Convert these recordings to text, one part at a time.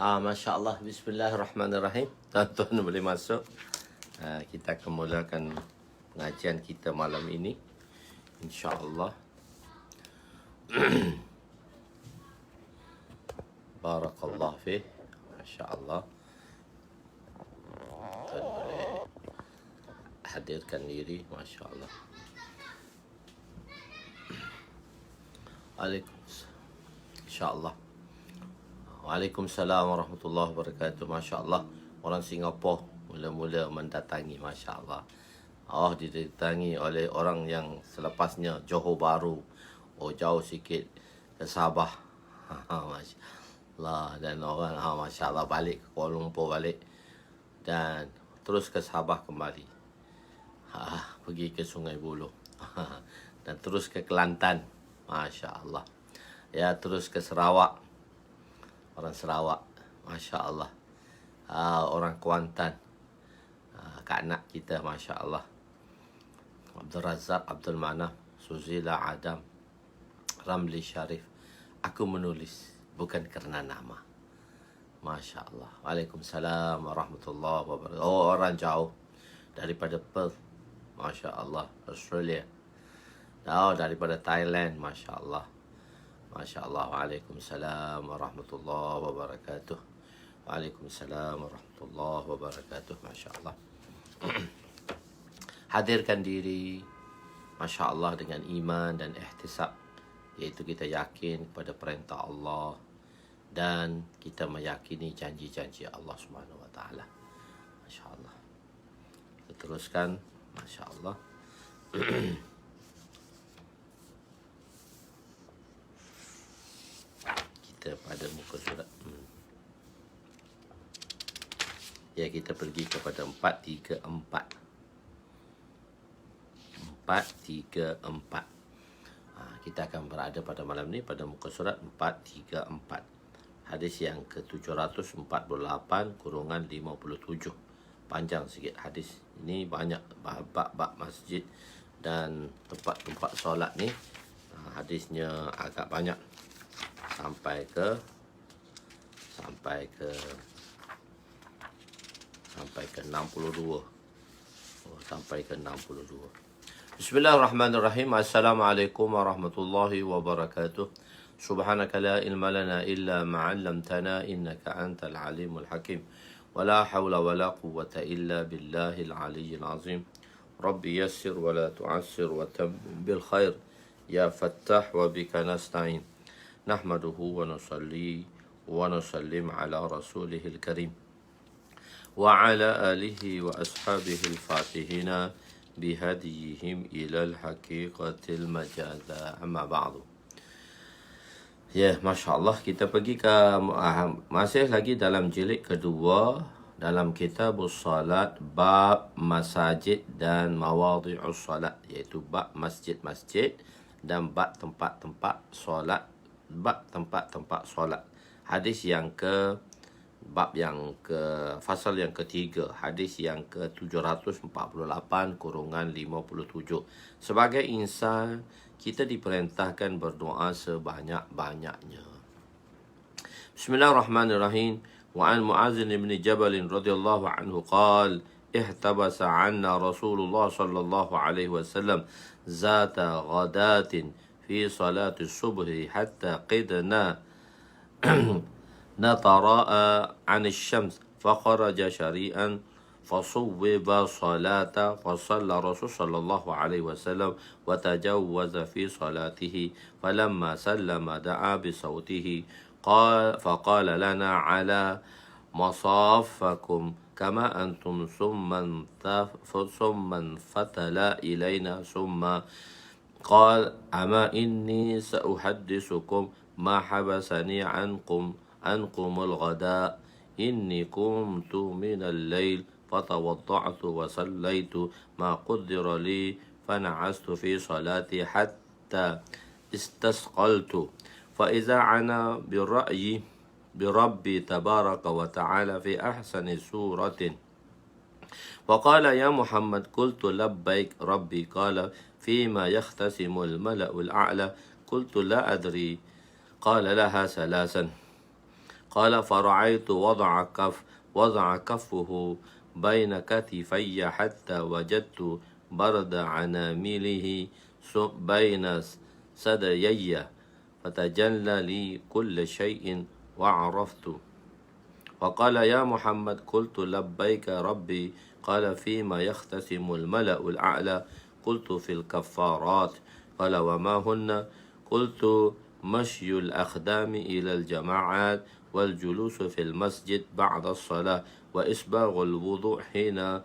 Masya Allah, Bismillahirrahmanirrahim. Tuan-tuan boleh masuk. Kita akan mulakan pengajian kita malam ini, insya Allah. Barakallah fih. Masya Allah. Tuan boleh hadirkan diri, Masya Allah. Insya Allah. Waalaikumsalam warahmatullahi wabarakatuh. Masya Allah. Orang Singapura mula-mula mendatangi, Masya Allah. Didatangi oleh orang yang selepasnya Johor Bahru. Jauh sikit ke Sabah. Masya Allah. Dan orang, Masya Allah, balik ke Kuala Lumpur balik. Dan terus ke Sabah kembali. Pergi ke Sungai Buloh. Dan terus ke Kelantan. Masya Allah. Ya, terus ke Sarawak. Orang Sarawak, Masya Allah. Orang Kuantan, Kak Nak kita, Masya Allah. Abdul Razak, Abdul Manaf, Suzila Adam, Ramli Sharif. Aku menulis bukan kerana nama. Masya Allah. Waalaikumsalam warahmatullahi wabarakatuh. Orang jauh daripada Perth, Masya Allah. Australia. Daripada Thailand, Masya Allah. Masya Allah. Waalaikumsalam warahmatullahi wabarakatuh. Waalaikumsalam warahmatullahi wabarakatuh. Masya Allah. Hadirkan diri, Masya Allah, dengan iman dan ihtisab, iaitu kita yakin kepada perintah Allah dan kita meyakini janji-janji Allah Subhanahu Wa Taala. Masya Allah. Kita teruskan, Masya Allah. Pada muka surat kita pergi kepada 434. Kita akan berada pada malam ni pada muka surat 434, hadis yang ke-748 kurungan 57. Panjang sikit hadis ini, banyak bab-bab masjid dan tempat-tempat solat ni. Hadisnya agak banyak, sampai ke 62. Sampai ke 62. Bismillahirrahmanirrahim. Assalamualaikum warahmatullahi wabarakatuh. Subhanaka la ilma lana illa ma 'allamtana innaka antal alimul hakim. Wala haula wala quwwata illa billahil aliyyil azim. Rabbi yassir wa la tu'assir wa tammim bil khair. Ya Fattah wa bika nasta'in. Nahmaduhu wa nusalli wa nusallim ala rasulihil karim wa ala alihi wa ashabihi al-fatihina bihadiyihim ilal haqiqatil majaza, amma ba'du. Masya Allah, kita pergi ke masih lagi dalam jilid kedua dalam kitabus salat, bab masajid dan mawadhi'us salat, iaitu bab masjid-masjid dan bab tempat-tempat solat. Bab tempat-tempat solat. Hadis yang ke fasal yang ketiga, hadis yang ke-748 kurungan 57. Sebagai insan, kita diperintahkan berdoa sebanyak-banyaknya. Bismillahirrahmanirrahim. Wa an Mu'adz bin Jabal radhiyallahu anhu qala ihtabasa 'anna Rasulullah sallallahu alaihi wasallam zata ghadatin في صلاة الصبح حتى قدنا نتراءى عن الشمس فخرج شريئا فصوب صلاة فصلى رسول صلى الله عليه وسلم وتجوز في صلاته فلما سلم دعا بصوته فقال لنا على مصافكم كما أنتم ثم انفتل إلينا ثم قال أما إني سأحدثكم ما حبسني عنكم الغداء إني قمت من الليل فتوضعت وصليت ما قدر لي فنعست في صلاتي حتى استثقلت فإذا أنا بربي تبارك وتعالى في أحسن سورة فقال يا محمد قلت لبيك ربي قال فيما يختصم الملأ الأعلى قلت لا أدري قال لها ثلاثا قال فرأيت وضع كفه بين كتفي حتى وجدت برد عنامله بين ثديي فتجلى لي كل شيء وعرفت. وقال يا محمد قلت لبيك ربي. قال فيما يختصم الملأ الأعلى. قلت في الكفارات. قال وما هن؟ قلت مشي الأخدام إلى الجماعات والجلوس في المسجد بعد الصلاة وإسباغ الوضوء حين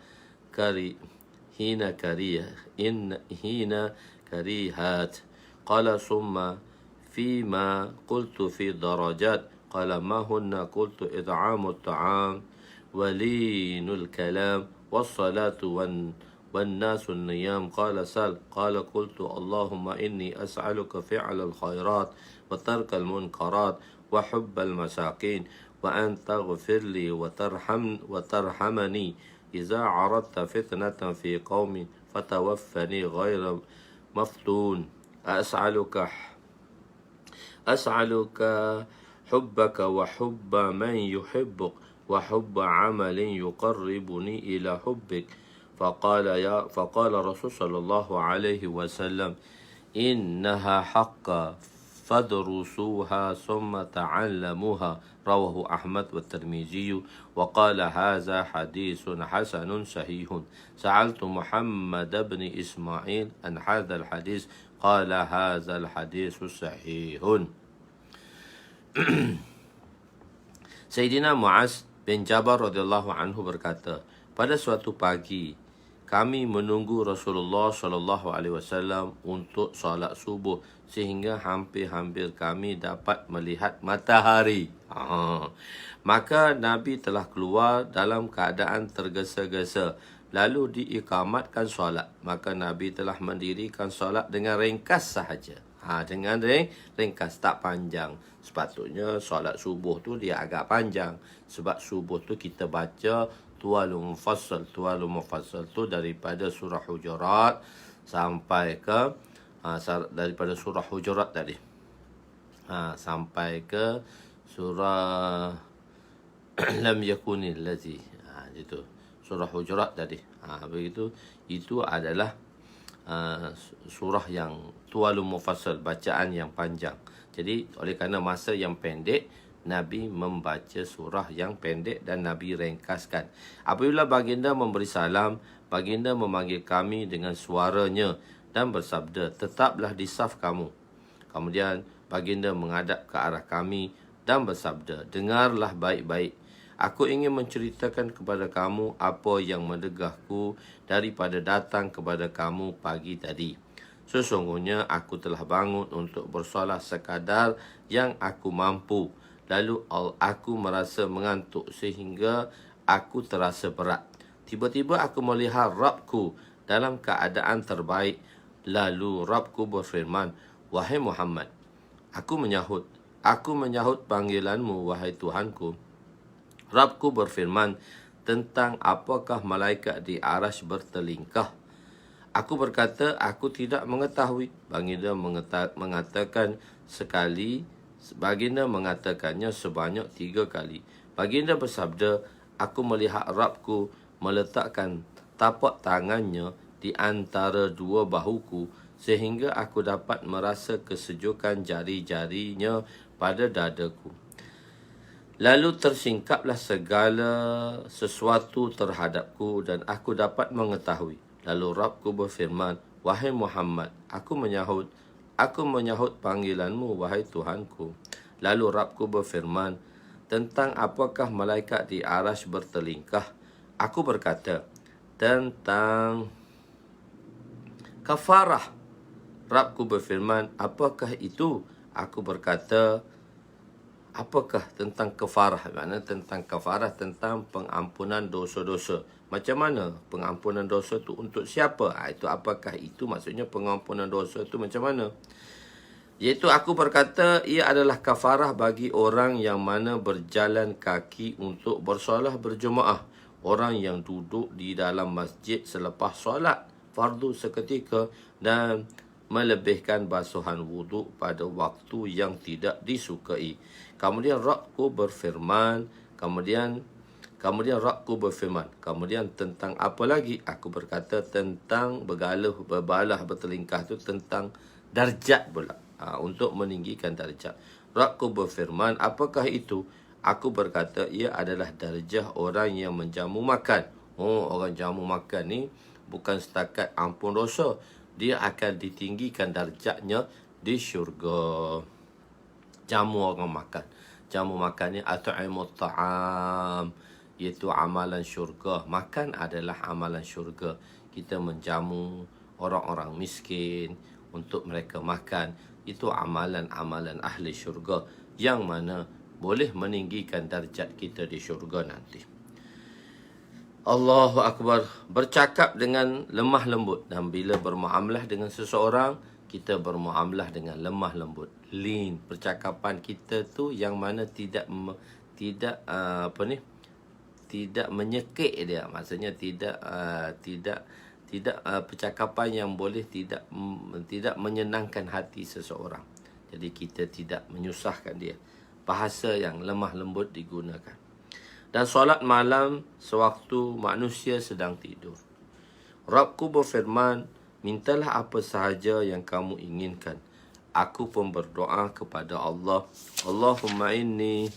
كريهات. قال ثم فيما؟ قلت في درجات. قال ما هن؟ قلت إطعام الطعام ولين الكلام والصلاة والناس النيام. قال سل. قال قلت اللهم إني أسألك فعل الخيرات وترك المنكرات وحب المساكين وأن تغفر لي وترحمني إذا عرضت فتنة في قومي فتوفني غير مفتون. أسألك حبك وحب من يحبك وحب عمل يقربني إلى حبك. فقال رسول صلى الله عليه وسلم إنها حق فادرسوها ثم تعلموها. رواه أحمد والترمذي وقال هذا حديث حسن صحيح. سألت محمد بن إسماعيل عن هذا الحديث قال هذا الحديث صحيح. Sayyidina Muaz bin Jabal radhiyallahu anhu berkata, pada suatu pagi kami menunggu Rasulullah sallallahu alaihi wasallam untuk solat subuh sehingga hampir-hampir kami dapat melihat matahari. Maka Nabi telah keluar dalam keadaan tergesa-gesa lalu diikamatkan solat. Maka Nabi telah mendirikan solat dengan ringkas sahaja. Dengan ringkas, tak panjang. Sepatutnya solat subuh tu dia agak panjang. Sebab subuh tu kita baca Tuwalul Mufassal. Tuwalul Mufassal tu daripada surah Hujurat sampai ke daripada surah Hujurat tadi sampai ke surah Lam Yakunil Ladzi. Itu surah Hujurat tadi. Begitu. Itu adalah surah yang Tuwalul Mufassal, bacaan yang panjang. Jadi oleh kerana masa yang pendek, Nabi membaca surah yang pendek dan Nabi ringkaskan. Apabila baginda memberi salam, baginda memanggil kami dengan suaranya dan bersabda, tetaplah di saf kamu. Kemudian baginda menghadap ke arah kami dan bersabda, dengarlah baik-baik. Aku ingin menceritakan kepada kamu apa yang mendegahku daripada datang kepada kamu pagi tadi. Sesungguhnya aku telah bangun untuk bersolat sekadar yang aku mampu. Lalu aku merasa mengantuk sehingga aku terasa berat. Tiba-tiba aku melihat Rabbku dalam keadaan terbaik. Lalu Rabbku berfirman, wahai Muhammad, aku menyahut panggilanmu, wahai Tuhanku. Rabbku berfirman, tentang apakah malaikat di arasy bertelingkah? Aku berkata, aku tidak mengetahui. Baginda mengatakan sekali. Baginda mengatakannya sebanyak 3 kali. Baginda bersabda, aku melihat Rabbku meletakkan tapak tangannya di antara 2 bahuku sehingga aku dapat merasa kesejukan jari-jarinya pada dadaku. Lalu tersingkaplah segala sesuatu terhadapku dan aku dapat mengetahui. Lalu Rabbku berfirman, wahai Muhammad, aku menyahut panggilanmu, wahai Tuhanku. Lalu Rabbku berfirman, tentang apakah malaikat di arasy bertelingkah? Aku berkata, tentang kafarah. Rabbku berfirman, apakah itu? Aku berkata, apakah tentang kafarah? Maksudnya tentang kafarah, tentang pengampunan dosa-dosa. Macam mana pengampunan dosa tu untuk siapa? Itu apakah itu maksudnya pengampunan dosa tu macam mana? Iaitu aku berkata, ia adalah kafarah bagi orang yang mana berjalan kaki untuk bersolat berjemaah. Orang yang duduk di dalam masjid selepas solat fardu seketika dan melebihkan basuhan wuduk pada waktu yang tidak disukai. Kemudian Rabbku berfirman, kemudian Rabbku berfirman, kemudian tentang apa lagi? Aku berkata tentang berbalah, bertelingkah tu tentang darjat pula. Untuk meninggikan darjat. Rabbku berfirman, apakah itu? Aku berkata, ia adalah darjah orang yang menjamu makan. Orang jamu makan ni bukan setakat ampun dosa. Dia akan ditinggikan darjatnya di syurga. Jamu orang makan. Jamu makan ni at'imut ta'am, iaitu amalan syurga. Makan adalah amalan syurga. Kita menjamu orang-orang miskin untuk mereka makan. Itu amalan-amalan ahli syurga yang mana boleh meninggikan darjat kita di syurga nanti. Allahu Akbar. Bercakap dengan lemah lembut. Dan bila bermuamalah dengan seseorang, kita bermuamalah dengan lemah lembut. Lean. Percakapan kita tu yang mana tidak menyekik dia. Maksudnya tidak percakapan yang boleh tidak menyenangkan hati seseorang. Jadi kita tidak menyusahkan dia. Bahasa yang lemah lembut digunakan. Dan solat malam sewaktu manusia sedang tidur. Rabbku berfirman, mintalah apa sahaja yang kamu inginkan. Aku pun berdoa kepada Allah. Allahumma inni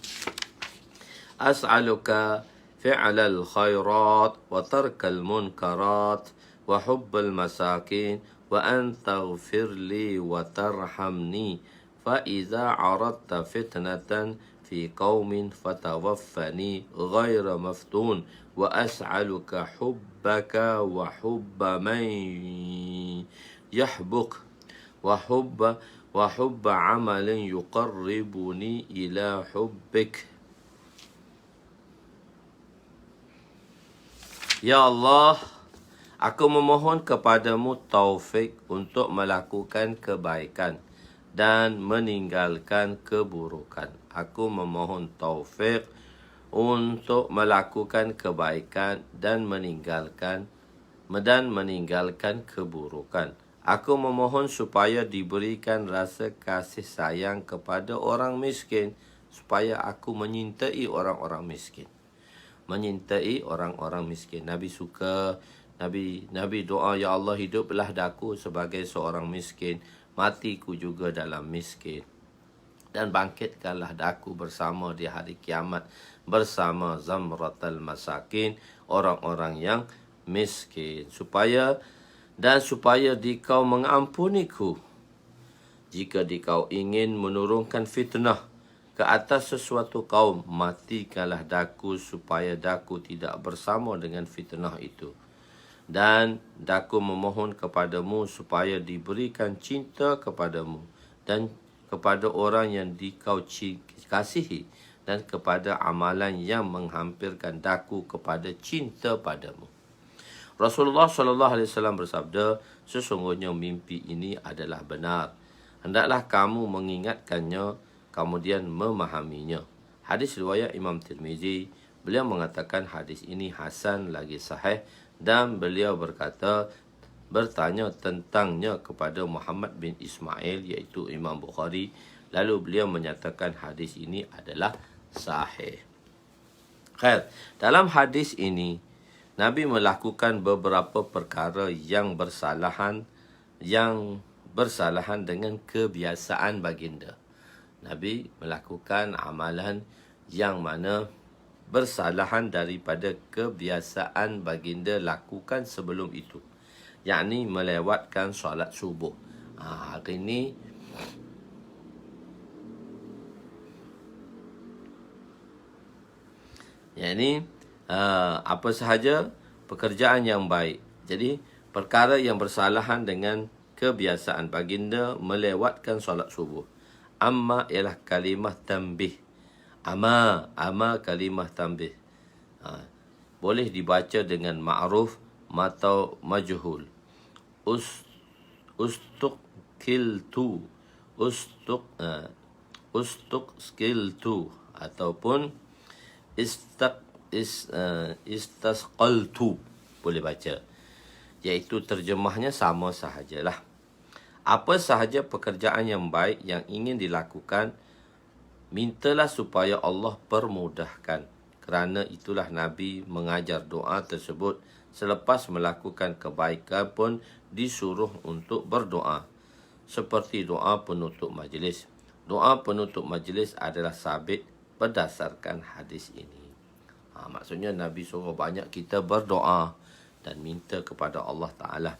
as'aluka fi'lal khairat wa tarkal munkarat wa hubbal masakin wa an taghfir li wa tarhamni fa idza aradta fitnatan في قوم فتوفني غير مفتون وأسألك حبك وحب من يحبك وحب عمل يقربني إلى حبك. Ya Allah, aku memohon kepadamu taufik untuk melakukan kebaikan dan meninggalkan keburukan. Aku memohon taufik untuk melakukan kebaikan dan meninggalkan keburukan. Aku memohon supaya diberikan rasa kasih sayang kepada orang miskin, supaya aku menyintai orang-orang miskin. Menyintai orang-orang miskin. Nabi suka, Nabi doa, ya Allah, hiduplah daku sebagai seorang miskin, matiku juga dalam miskin. Dan bangkitkanlah daku bersama di hari kiamat bersama zamratal masakin, orang-orang yang miskin. Supaya dikau mengampuniku jika dikau ingin menurunkan fitnah ke atas sesuatu kaum. Matikanlah daku supaya daku tidak bersama dengan fitnah itu. Dan daku memohon kepadamu supaya diberikan cinta kepadamu dan kepada orang yang dikau kasihi, dan kepada amalan yang menghampirkan daku kepada cinta padamu. Rasulullah SAW bersabda, sesungguhnya mimpi ini adalah benar. Hendaklah kamu mengingatkannya, kemudian memahaminya. Hadis riwayat Imam Tirmizi. Beliau mengatakan hadis ini hasan lagi sahih, dan beliau bertanya tentangnya kepada Muhammad bin Ismail, iaitu Imam Bukhari. Lalu beliau menyatakan hadis ini adalah sahih. Khair. Dalam hadis ini, Nabi melakukan beberapa perkara yang bersalahan dengan kebiasaan baginda. Nabi melakukan amalan yang mana bersalahan daripada kebiasaan baginda lakukan sebelum itu, yakni melewatkan solat subuh. Hari ini apa sahaja pekerjaan yang baik. Jadi perkara yang bersalahan dengan kebiasaan baginda melewatkan solat subuh. Amma ialah kalimah tanbih. Amma kalimah tanbih. Boleh dibaca dengan ma'ruf atau majhul. Ustuqiltu ataupun istasqaltu boleh baca, iaitu terjemahnya sama sahajalah. Apa sahaja pekerjaan yang baik yang ingin dilakukan, mintalah supaya Allah permudahkan. Kerana itulah Nabi mengajar doa tersebut. Selepas melakukan kebaikan pun disuruh untuk berdoa. Seperti doa penutup majlis. Doa penutup majlis adalah sabit berdasarkan hadis ini. Maksudnya Nabi suruh banyak kita berdoa dan minta kepada Allah Ta'ala.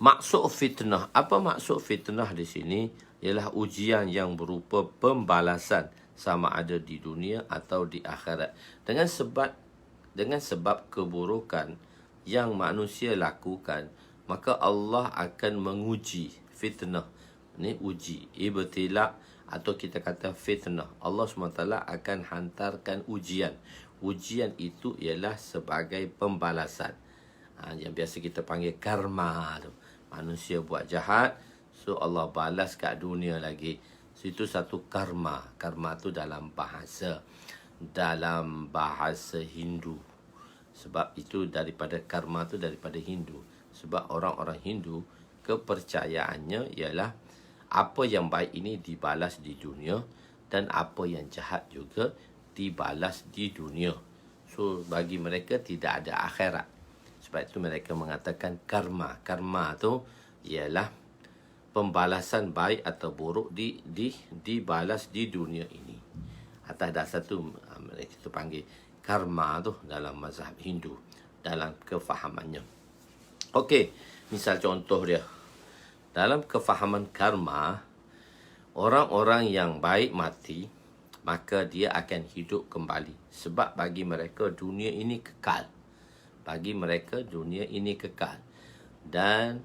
Maksud fitnah. Apa maksud fitnah di sini? Ialah ujian yang berupa pembalasan sama ada di dunia atau di akhirat. Dengan sebab keburukan yang manusia lakukan, maka Allah akan menguji. Fitnah ni uji, ibtila atau kita kata fitnah. Allah SWT akan hantarkan ujian. Ujian itu ialah sebagai pembalasan. Yang biasa kita panggil karma tu. Manusia buat jahat, so Allah balas kat dunia lagi. So itu satu karma. Karma tu dalam bahasa Hindu. Sebab itu daripada karma tu daripada Hindu. Sebab orang-orang Hindu kepercayaannya ialah apa yang baik ini dibalas di dunia dan apa yang jahat juga dibalas di dunia. So bagi mereka tidak ada akhirat. Sebab itu mereka mengatakan karma. Karma tu ialah pembalasan baik atau buruk dibalas di dunia ini. Atas dasar tu mereka tu panggil karma tu dalam mazhab Hindu, dalam kefahamannya. Okey, misal contoh dia. Dalam kefahaman karma, orang-orang yang baik mati, maka dia akan hidup kembali. Sebab bagi mereka dunia ini kekal. Bagi mereka dunia ini kekal. Dan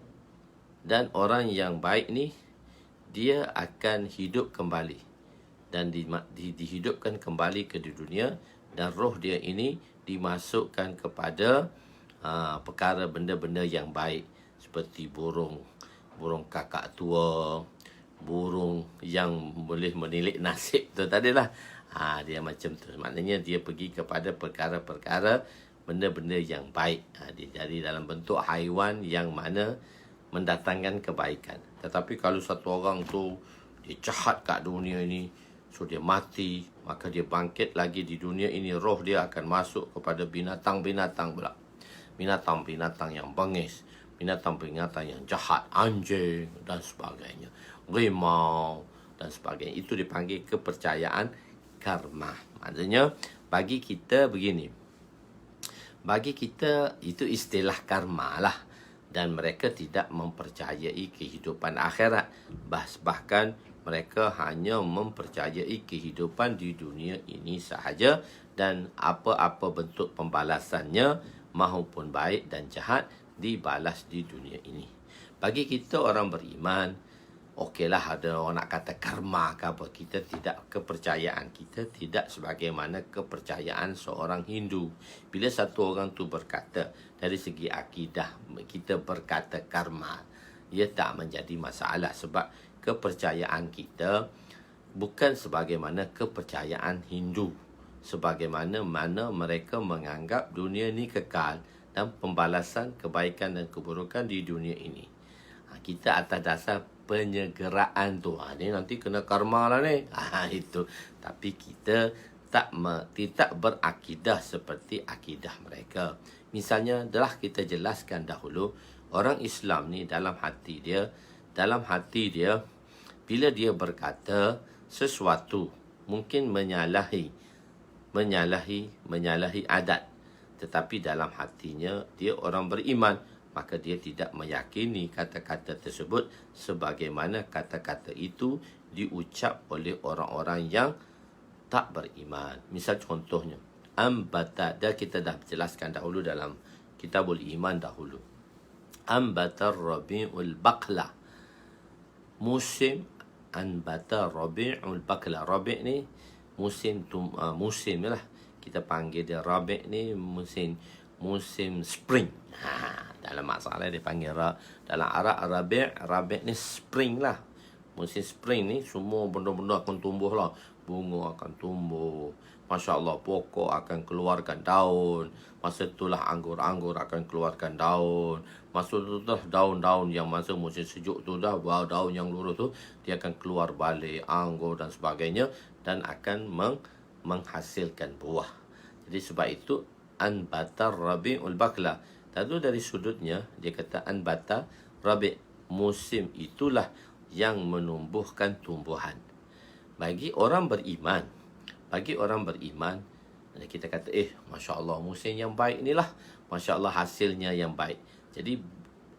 orang yang baik ni, dia akan hidup kembali. Dan dihidupkan kembali ke dunia. Dan roh dia ini dimasukkan kepada perkara benda-benda yang baik. Seperti burung kakak tua, burung yang boleh menilik nasib tu tadilah. Dia macam tu. Maknanya dia pergi kepada perkara-perkara benda-benda yang baik. Dia jadi dalam bentuk haiwan yang mana mendatangkan kebaikan. Tetapi kalau satu orang tu dia jahat kat dunia ini, so dia mati, maka dia bangkit lagi di dunia ini, roh dia akan masuk kepada binatang-binatang pula. Binatang-binatang yang bengis, binatang-binatang yang jahat, anjing dan sebagainya, rimau dan sebagainya. Itu dipanggil kepercayaan karma. Maksudnya bagi kita begini. Bagi kita itu istilah karma lah. Dan mereka tidak mempercayai kehidupan akhirat. Bahkan mereka hanya mempercayai kehidupan di dunia ini sahaja. Dan apa-apa bentuk pembalasannya, maupun baik dan jahat, dibalas di dunia ini. Bagi kita orang beriman, okeylah ada orang nak kata karma ke apa, kita tidak, kepercayaan kita tidak sebagaimana kepercayaan seorang Hindu. Bila satu orang tu berkata, dari segi akidah kita berkata karma, ia tak menjadi masalah. Sebab kepercayaan kita bukan sebagaimana kepercayaan Hindu. Sebagaimana mereka menganggap dunia ni kekal dan pembalasan kebaikan dan keburukan di dunia ini. Kita atas dasar penyegeraan tu. Ni nanti kena karma lah ni. Itu. Tapi kita tidak berakidah seperti akidah mereka. Misalnya telah kita jelaskan dahulu, orang Islam ni dalam hati dia bila dia berkata sesuatu mungkin menyalahi adat, tetapi dalam hatinya dia orang beriman, maka dia tidak meyakini kata-kata tersebut sebagaimana kata-kata itu diucap oleh orang-orang yang tak beriman. Misal contohnya, ambata, kita dah jelaskan dahulu dalam Kitabul Iman dahulu. Ambata Rabi'ul Baqla. Musim Ambata Rabi'ul Baqla. Rabi' ni musim lah. Kita panggil dia Rabi' ni musim spring. Dalam masalah dia panggil dalam Arab Rabi' ni spring lah. Musim spring ni semua benda-benda akan tumbuh lah. Bunga akan tumbuh, Masya Allah, pokok akan keluarkan daun. Masa itulah anggur-anggur akan keluarkan daun. Masa tu dah daun-daun yang masa musim sejuk tu dah, daun yang lurus tu, dia akan keluar balik anggur dan sebagainya, dan akan menghasilkan buah. Jadi sebab itu anbatar rabi'ul bakla. Tadi dari sudutnya dia kata anbata rabi', musim itulah yang menumbuhkan tumbuhan. Bagi orang beriman, kita kata Masya Allah, musim yang baik inilah, Masya Allah hasilnya yang baik. Jadi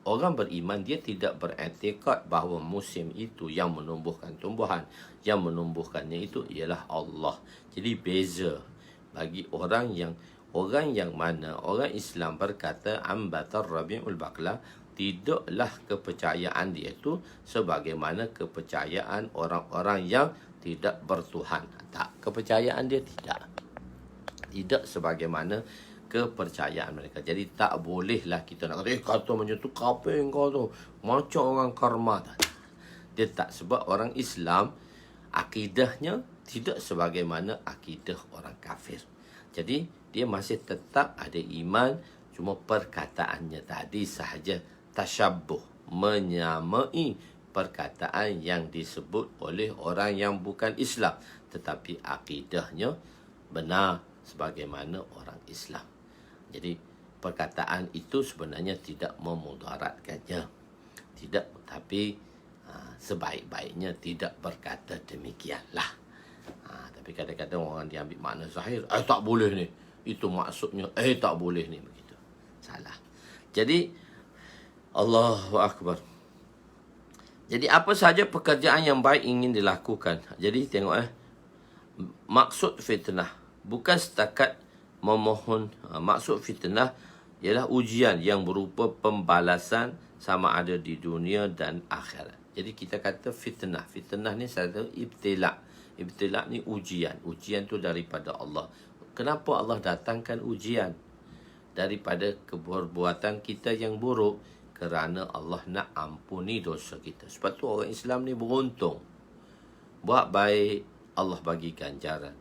orang beriman dia tidak beriktikad bahawa musim itu yang menumbuhkan tumbuhan. Yang menumbuhkannya itu ialah Allah. Jadi beza bagi orang yang mana orang Islam berkata ambatar rabi'ul bakla, tidaklah kepercayaan dia itu sebagaimana kepercayaan orang-orang yang tidak bertuhan. Tak, kepercayaan dia tidak sebagaimana kepercayaan mereka. Jadi tak bolehlah kita nak kata kata macam tu kafir kau tu, macam orang karma. Dia tak, sebab orang Islam akidahnya tidak sebagaimana akidah orang kafir. Jadi dia masih tetap ada iman, cuma perkataannya tadi sahaja tasyabbuh, menyamai perkataan yang disebut oleh orang yang bukan Islam, tetapi akidahnya benar sebagaimana orang Islam. Jadi perkataan itu sebenarnya tidak memudaratkannya. Tidak, tapi sebaik-baiknya tidak berkata demikianlah. Tapi kadang-kadang orang dia ambil makna zahir, tak boleh ni. Itu maksudnya, tak boleh ni, begitu. Salah. Jadi Allahu Akbar. Jadi apa sahaja pekerjaan yang baik ingin dilakukan. Jadi tengok maksud fitnah bukan setakat memohon. Maksud fitnah ialah ujian yang berupa pembalasan sama ada di dunia dan akhirat. Jadi kita kata fitnah. Fitnah ni satu ibtila'. Ibtila' ni ujian. Ujian tu daripada Allah. Kenapa Allah datangkan ujian? Daripada perbuatan kita yang buruk. Kerana Allah nak ampuni dosa kita. Sebab tu orang Islam ni beruntung. Buat baik, Allah bagi ganjaran.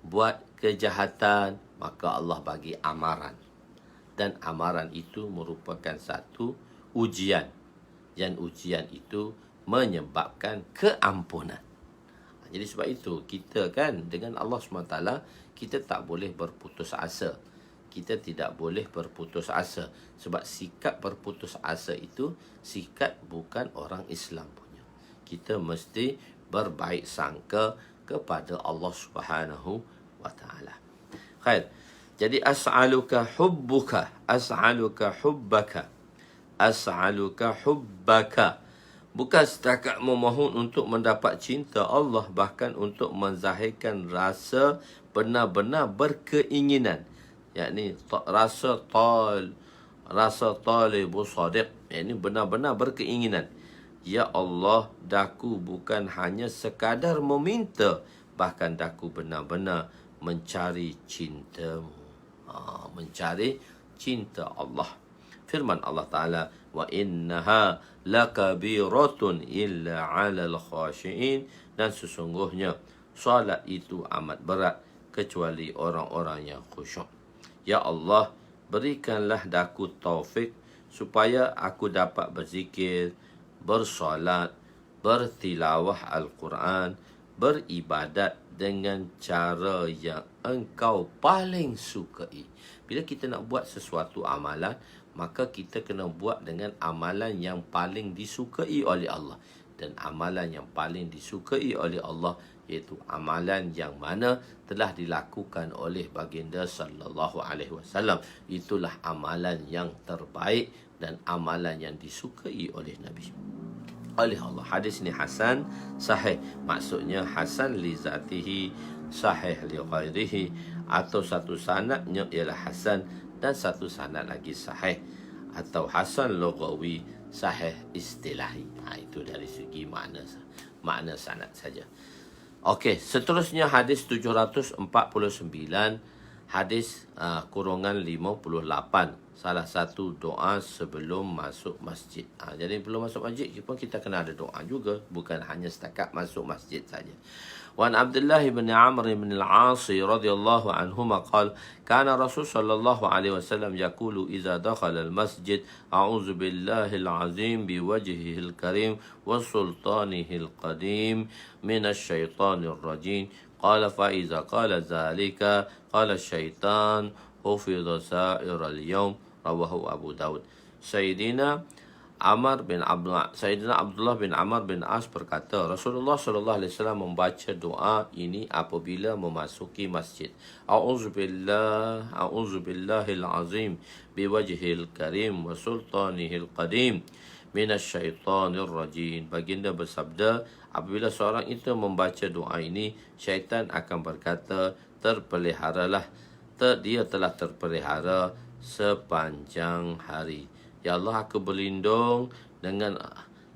Buat kejahatan, maka Allah bagi amaran. Dan amaran itu merupakan satu ujian. Dan ujian itu menyebabkan keampunan. Jadi sebab itu, kita kan dengan Allah SWT, kita tak boleh berputus asa. Kita tidak boleh berputus asa. Sebab sikap berputus asa itu, sikap bukan orang Islam punya. Kita mesti berbaik sangka kepada Allah Subhanahu wa ta'ala. Khair. Jadi as'aluka hubbuka, as'aluka hubbaka, as'aluka hubbaka. Bukan setakat memohon untuk mendapat cinta Allah, bahkan untuk menzahirkan rasa benar-benar berkeinginan. Yakni rasa talibu sadiq, yakni benar-benar berkeinginan. Ya Allah, daku bukan hanya sekadar meminta, bahkan daku benar-benar mencari cintamu. Mencari cinta Allah. Firman Allah Ta'ala, wa innaha lakabiratun illa 'alal khashi'in, dan sesungguhnya solat itu amat berat kecuali orang-orang yang khusyuk. Ya Allah, berikanlah daku taufik supaya aku dapat berzikir, bersolat, bertilawah Al-Quran, beribadat dengan cara yang engkau paling sukai. Bila kita nak buat sesuatu amalan, maka kita kena buat dengan amalan yang paling disukai oleh Allah. Dan amalan yang paling disukai oleh Allah iaitu amalan yang mana telah dilakukan oleh baginda sallallahu alaihi wasallam. Itulah amalan yang terbaik dan amalan yang disukai oleh Nabi, oleh Allah. Hadis ni hasan sahih. Maksudnya hasan li zatihi, sahih li ghairihi, atau satu sanadnya ialah hasan dan satu sanad lagi sahih, atau hasan lughawi, sahih istilahi. Itu dari segi makna sanad saja. Okey, seterusnya hadis 749, hadis kurungan 58. salah satu doa sebelum masuk masjid. Jadi belum masuk masjid pun kita kena ada doa juga, bukan hanya setakat masuk masjid saja. وعن عبد الله بن عمرو بن العاص رضي الله عنهما قال كان رسول صلى الله عليه وسلم يقول إذا دخل المسجد أعوذ بالله العظيم بوجهه الكريم وسلطانه القديم من الشيطان الرجيم قال فإذا قال ذلك قال الشيطان حفظ سائر اليوم رواه أبو داود. Sayyidina Abdullah bin Amr bin As berkata, Rasulullah sallallahu alaihi wasallam membaca doa ini apabila memasuki masjid. A'udzubillahil azim biwajhil karim wa sultanihil qadim minasyaitonir rajim. Baginda bersabda, apabila seorang itu membaca doa ini, syaitan akan berkata, terpeliharalah, dia telah terpelihara sepanjang hari. Ya Allah,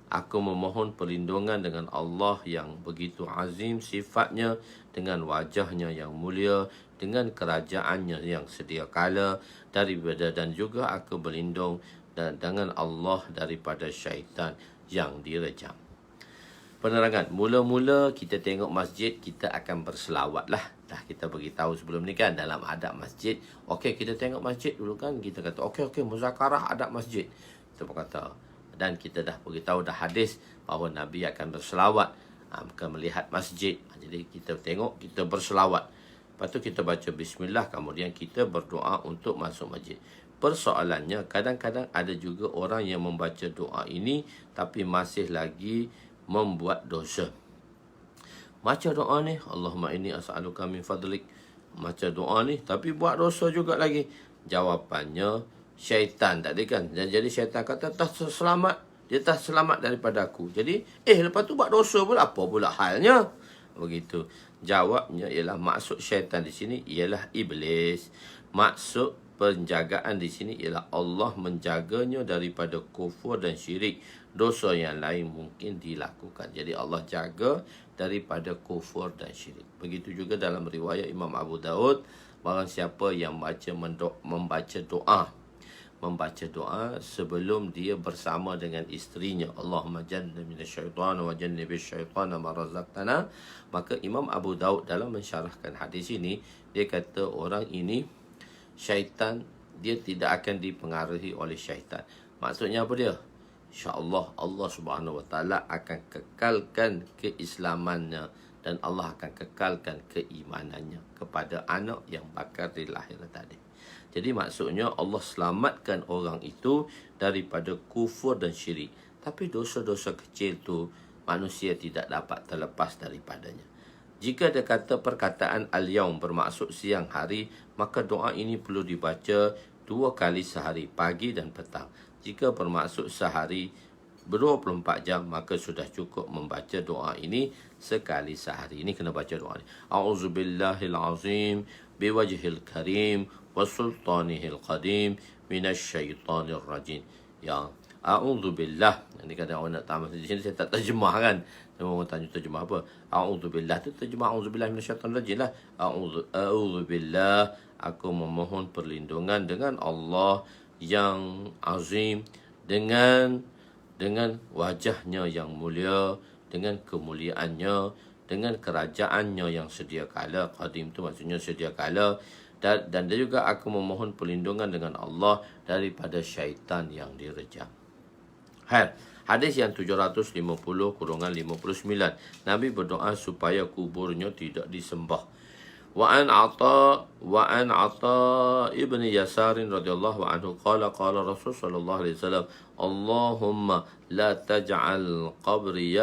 aku memohon perlindungan dengan Allah yang begitu azim sifatnya, dengan wajahnya yang mulia, dengan kerajaannya yang sedia kala daripada, dan juga aku berlindung dengan Allah daripada syaitan yang direjam. Penerangan, mula-mula kita tengok masjid, kita akan berselawat lah. Dah kita beritahu sebelum ni kan, dalam adab masjid. Okey, kita tengok masjid dulu kan, kita kata okey, muzakarah adab masjid. Kita berkata, dan kita dah beritahu dah hadis bahawa Nabi akan berselawat akan melihat masjid. Jadi kita tengok, kita berselawat. Lepas tu kita baca bismillah, kemudian kita berdoa untuk masuk masjid. Persoalannya, kadang-kadang ada juga orang yang membaca doa ini tapi masih lagi membuat dosa. Baca doa ni, Allahumma inni as'aluka min fadlik. Baca doa ni tapi buat dosa juga lagi. Jawapannya syaitan tadi kan. Jadi syaitan kata tak selamat, dia tak selamat daripada aku. Jadi lepas tu buat dosa pula, apa pula halnya? Begitu. Jawabnya ialah maksud syaitan di sini ialah iblis. Maksud penjagaan di sini ialah Allah menjaganya daripada kufur dan syirik. Dosa yang lain mungkin dilakukan. Jadi Allah jaga daripada kufur dan syirik. Begitu juga dalam riwayat Imam Abu Daud, barang siapa yang membaca doa sebelum dia bersama dengan isterinya, Allahumma jannibna minasyaitan wa jannibish syaitana ma razaqtana, maka Imam Abu Daud dalam mensyarahkan hadis ini, dia kata orang ini syaitan, dia tidak akan dipengaruhi oleh syaitan. Maksudnya apa dia? InsyaAllah Allah subhanahu wa ta'ala akan kekalkan keislamannya, dan Allah akan kekalkan keimanannya kepada anak yang bakal dilahirkan tadi. Jadi maksudnya Allah selamatkan orang itu daripada kufur dan syirik. Tapi dosa-dosa kecil tu manusia tidak dapat terlepas daripadanya. Jika dia kata perkataan al-yaum bermaksud siang hari, maka doa ini perlu dibaca 2 kali sehari, pagi dan petang. Jika bermaksud sehari 24 jam, maka sudah cukup membaca doa ini sekali sehari. Ini kena baca doa ni. A'udzubillahil azim biwajhil karim wa sultanihil qadim minasyaitonir rajim. Ya, a'udzubillah. Ini kadang orang nak tamat di sini saya tak terjemah kan. Orang tanya terjemah apa? A'udzubillah tu terjemah a'udzubillah minasyaitonir rajim lah. A'udzubillah, aku memohon perlindungan dengan Allah yang azim, dengan wajahnya yang mulia, dengan kemuliaannya, dengan kerajaannya yang sedia kala. Qadim tu maksudnya sedia kala. Dan juga aku memohon perlindungan dengan Allah daripada syaitan yang direjam. Hadis yang 750-59. Nabi berdoa supaya kuburnya tidak disembah. وعن عطاء ابن يسار رضي الله عنه قال رسول صلى الله عليه وسلم اللهم لا تجعل قبري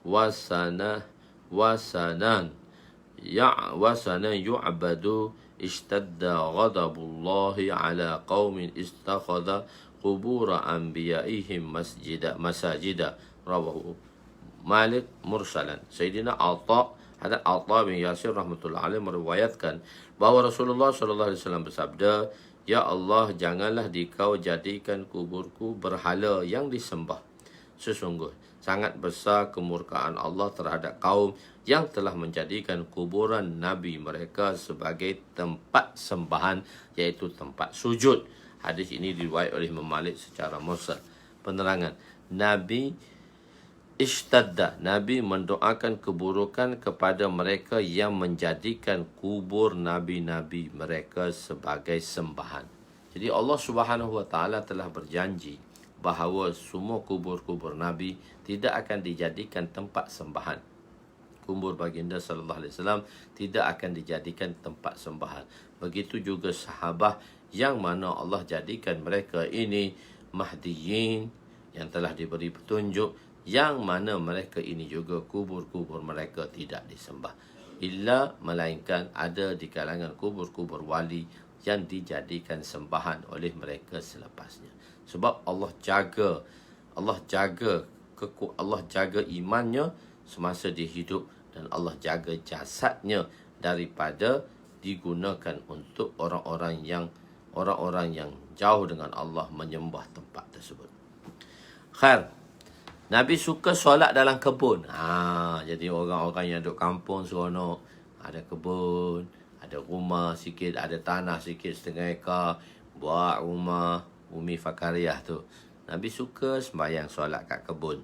وثنا يعبد اشتد غضب الله على قوم استخذ قبور أنبيائهم مساجدا رواه Malik mursalan. Sayyidina Atha bin Yasir rahmatullah alaih meriwayatkan bahawa Rasulullah sallallahu alaihi wasallam bersabda, "Ya Allah, janganlah dikau jadikan kuburku berhala yang disembah. Sesungguh sangat besar kemurkaan Allah terhadap kaum yang telah menjadikan kuburan Nabi mereka sebagai tempat sembahan, iaitu tempat sujud. Hadis ini diriwayatkan oleh Imam Malik secara mursal. Penerangan, Nabi mendoakan keburukan kepada mereka yang menjadikan kubur nabi-nabi mereka sebagai sembahan. Jadi Allah Subhanahu wa taala telah berjanji bahawa semua kubur-kubur nabi tidak akan dijadikan tempat sembahan. Kubur baginda sallallahu alaihi wasallam tidak akan dijadikan tempat sembahan. Begitu juga sahabat yang mana Allah jadikan mereka ini mahdiyin yang telah diberi petunjuk, yang mana mereka ini juga kubur-kubur mereka tidak disembah, illa melainkan ada di kalangan kubur-kubur wali yang dijadikan sembahan oleh mereka selepasnya. Sebab Allah jaga imannya semasa dia hidup, dan Allah jaga jasadnya daripada digunakan untuk orang-orang yang jauh dengan Allah menyembah tempat tersebut. Khair, Nabi suka solat dalam kebun. Jadi orang-orang yang duduk kampung seronok, ada kebun, ada rumah sikit, ada tanah sikit setengah ekar, buat rumah Umi Fakariah tu. Nabi suka sembahyang solat kat kebun.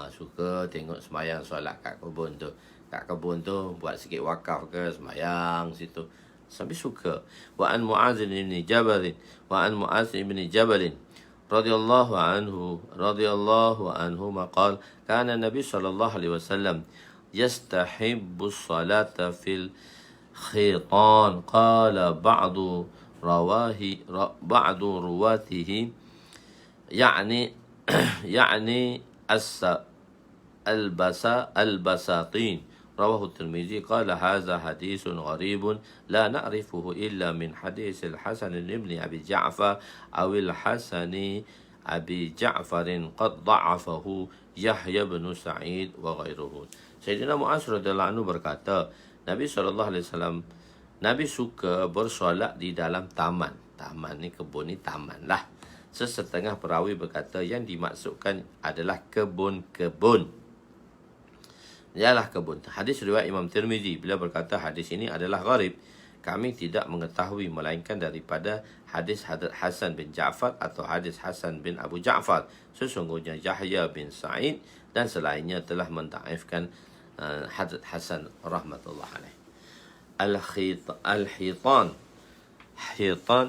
Suka tengok sembahyang solat kat kebun tu. Kat kebun tu buat sikit wakaf ke, sembahyang situ. Nabi suka. Wa an Mu'adz bin Jabal radhiyallahu anhu maqal kana Nabi sallallahu alaihi wasallam yastahibbu as-salata fil khitan. Qala ba'du ruwatihi يعني البساطين. رواه الترمذي قال هذا حديث غريب لا نعرفه إلا من حديث الحسن بن أبي جعفر أو الحسن أبي جعفر قد ضعفه يحيى بن سعيد وغيره. Sayyidina Mu'adz radhiyallahu anhu berkata, Nabi SAW, Nabi suka bersolat di dalam taman. Taman ni, kebun ni taman lah. Sesetengah perawi berkata yang dimaksudkan adalah kebun-kebun. Ialah kebun. Hadis riwayat Imam Tirmizi, bila berkata hadis ini adalah gharib, kami tidak mengetahui melainkan daripada hadis Hasan bin Ja'far atau hadis Hasan bin Abu Ja'far. Sesungguhnya Yahya bin Sa'id dan selainnya telah mentaifkan hadis Hasan rahmatullah alaih. Al-hitan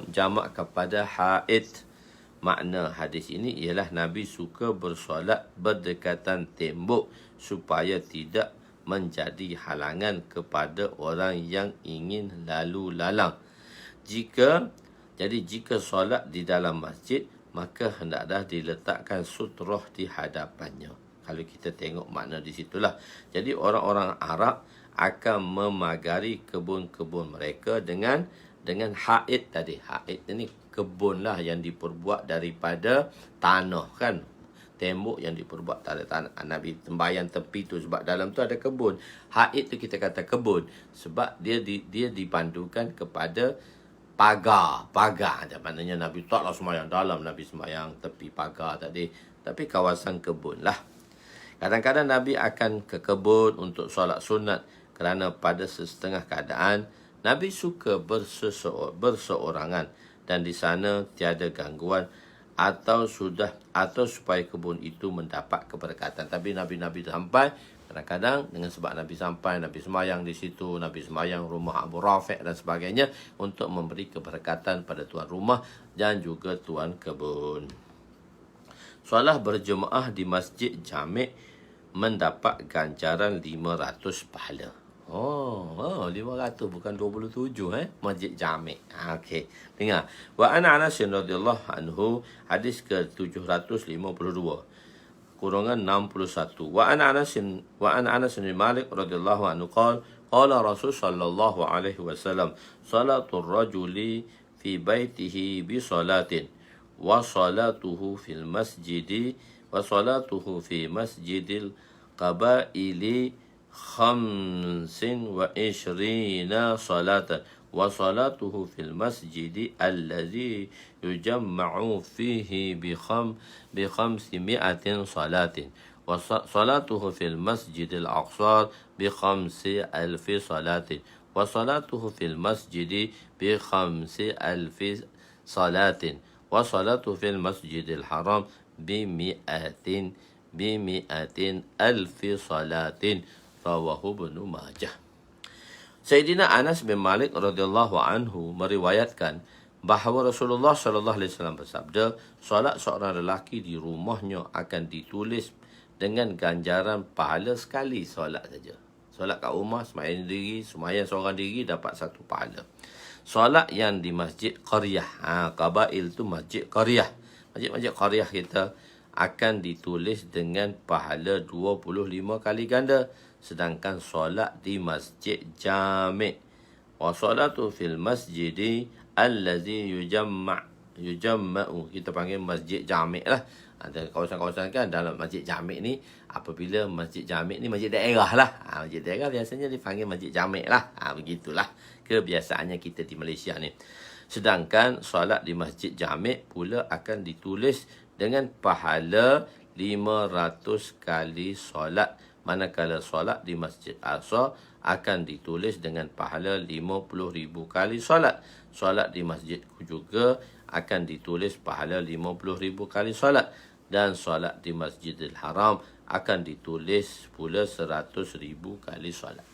jamak kepada haid. Makna hadis ini ialah Nabi suka bersolat berdekatan tembok supaya tidak menjadi halangan kepada orang yang ingin lalu lalang. Jika solat di dalam masjid, maka hendaklah diletakkan sutrah di hadapannya. Kalau kita tengok makna di situlah. Jadi orang-orang Arab akan memagari kebun-kebun mereka dengan haid tadi. Haid ini kebun lah yang diperbuat daripada tanah kan. Tembok yang diperbuat dari tanah. Nabi sembahyang tepi tu sebab dalam tu ada kebun. Haid tu kita kata kebun sebab dia dipandukan kepada pagar. Maknanya Nabi taklah sembahyang dalam, Nabi sembahyang tepi pagar tadi, tapi kawasan kebun lah. Kadang-kadang Nabi akan ke kebun untuk solat sunat, kerana pada setengah keadaan Nabi suka berseorangan dan di sana tiada gangguan atau supaya kebun itu mendapat keberkatan. Tapi Nabi sampai, kadang-kadang dengan sebab Nabi sampai, Nabi sembahyang di situ, Nabi sembahyang rumah Abu Rafi' dan sebagainya untuk memberi keberkatan pada tuan rumah dan juga tuan kebun. Solat berjemaah di masjid jami' mendapat ganjaran 500 pahala. 500 bukan 27 masjid jami'. Okey. Dengar. Wa ana Anas radhiyallahu anhu, hadis ke-752 kurungan 61. Wa ana Anas bin Malik radhiyallahu anhu qala Rasul sallallahu alaihi wasallam salatul rajuli fi baitihi bi salatin wa salatuhu fil masjidi wa salatuhu fi masjidil qabaili 25 salatan وصلاته في المسجد الذي يجمع فيه ب500 صلاة وصلاته في المسجد الأقصى ب5,000 صلاة وصلاته في المسجد ب5,000 صلاة وصلاته في المسجد الحرام ب100,000 صلاة رواه ابن ماجه. Sayyidina Anas bin Malik radhiyallahu anhu meriwayatkan bahawa Rasulullah sallallahu alaihi wasallam bersabda, solat seorang lelaki di rumahnya akan ditulis dengan ganjaran pahala sekali solat saja. Solat kat rumah sembahyang seorang diri dapat satu pahala. Solat yang di masjid qaryah, qabail tu masjid qaryah. Masjid-masjid qaryah kita akan ditulis dengan pahala 25 kali ganda. Sedangkan solat di masjid jami' wa solatu fil masjidi allazi yujamma'u, kita panggil masjid jami' lah. Ada kawasan-kawasan kan dalam masjid jami' ni, apabila masjid jami' ni masjid daerah lah. Masjid daerah biasanya dipanggil masjid jami' lah. Begitulah kebiasaannya kita di Malaysia ni. Sedangkan solat di masjid jami' pula akan ditulis dengan pahala 500 kali solat. Manakala solat di Masjid Aqsa akan ditulis dengan pahala 50,000 kali solat. Solat di masjid juga akan ditulis pahala 50,000 kali solat. Dan solat di Masjidil Haram akan ditulis pula 100,000 kali solat.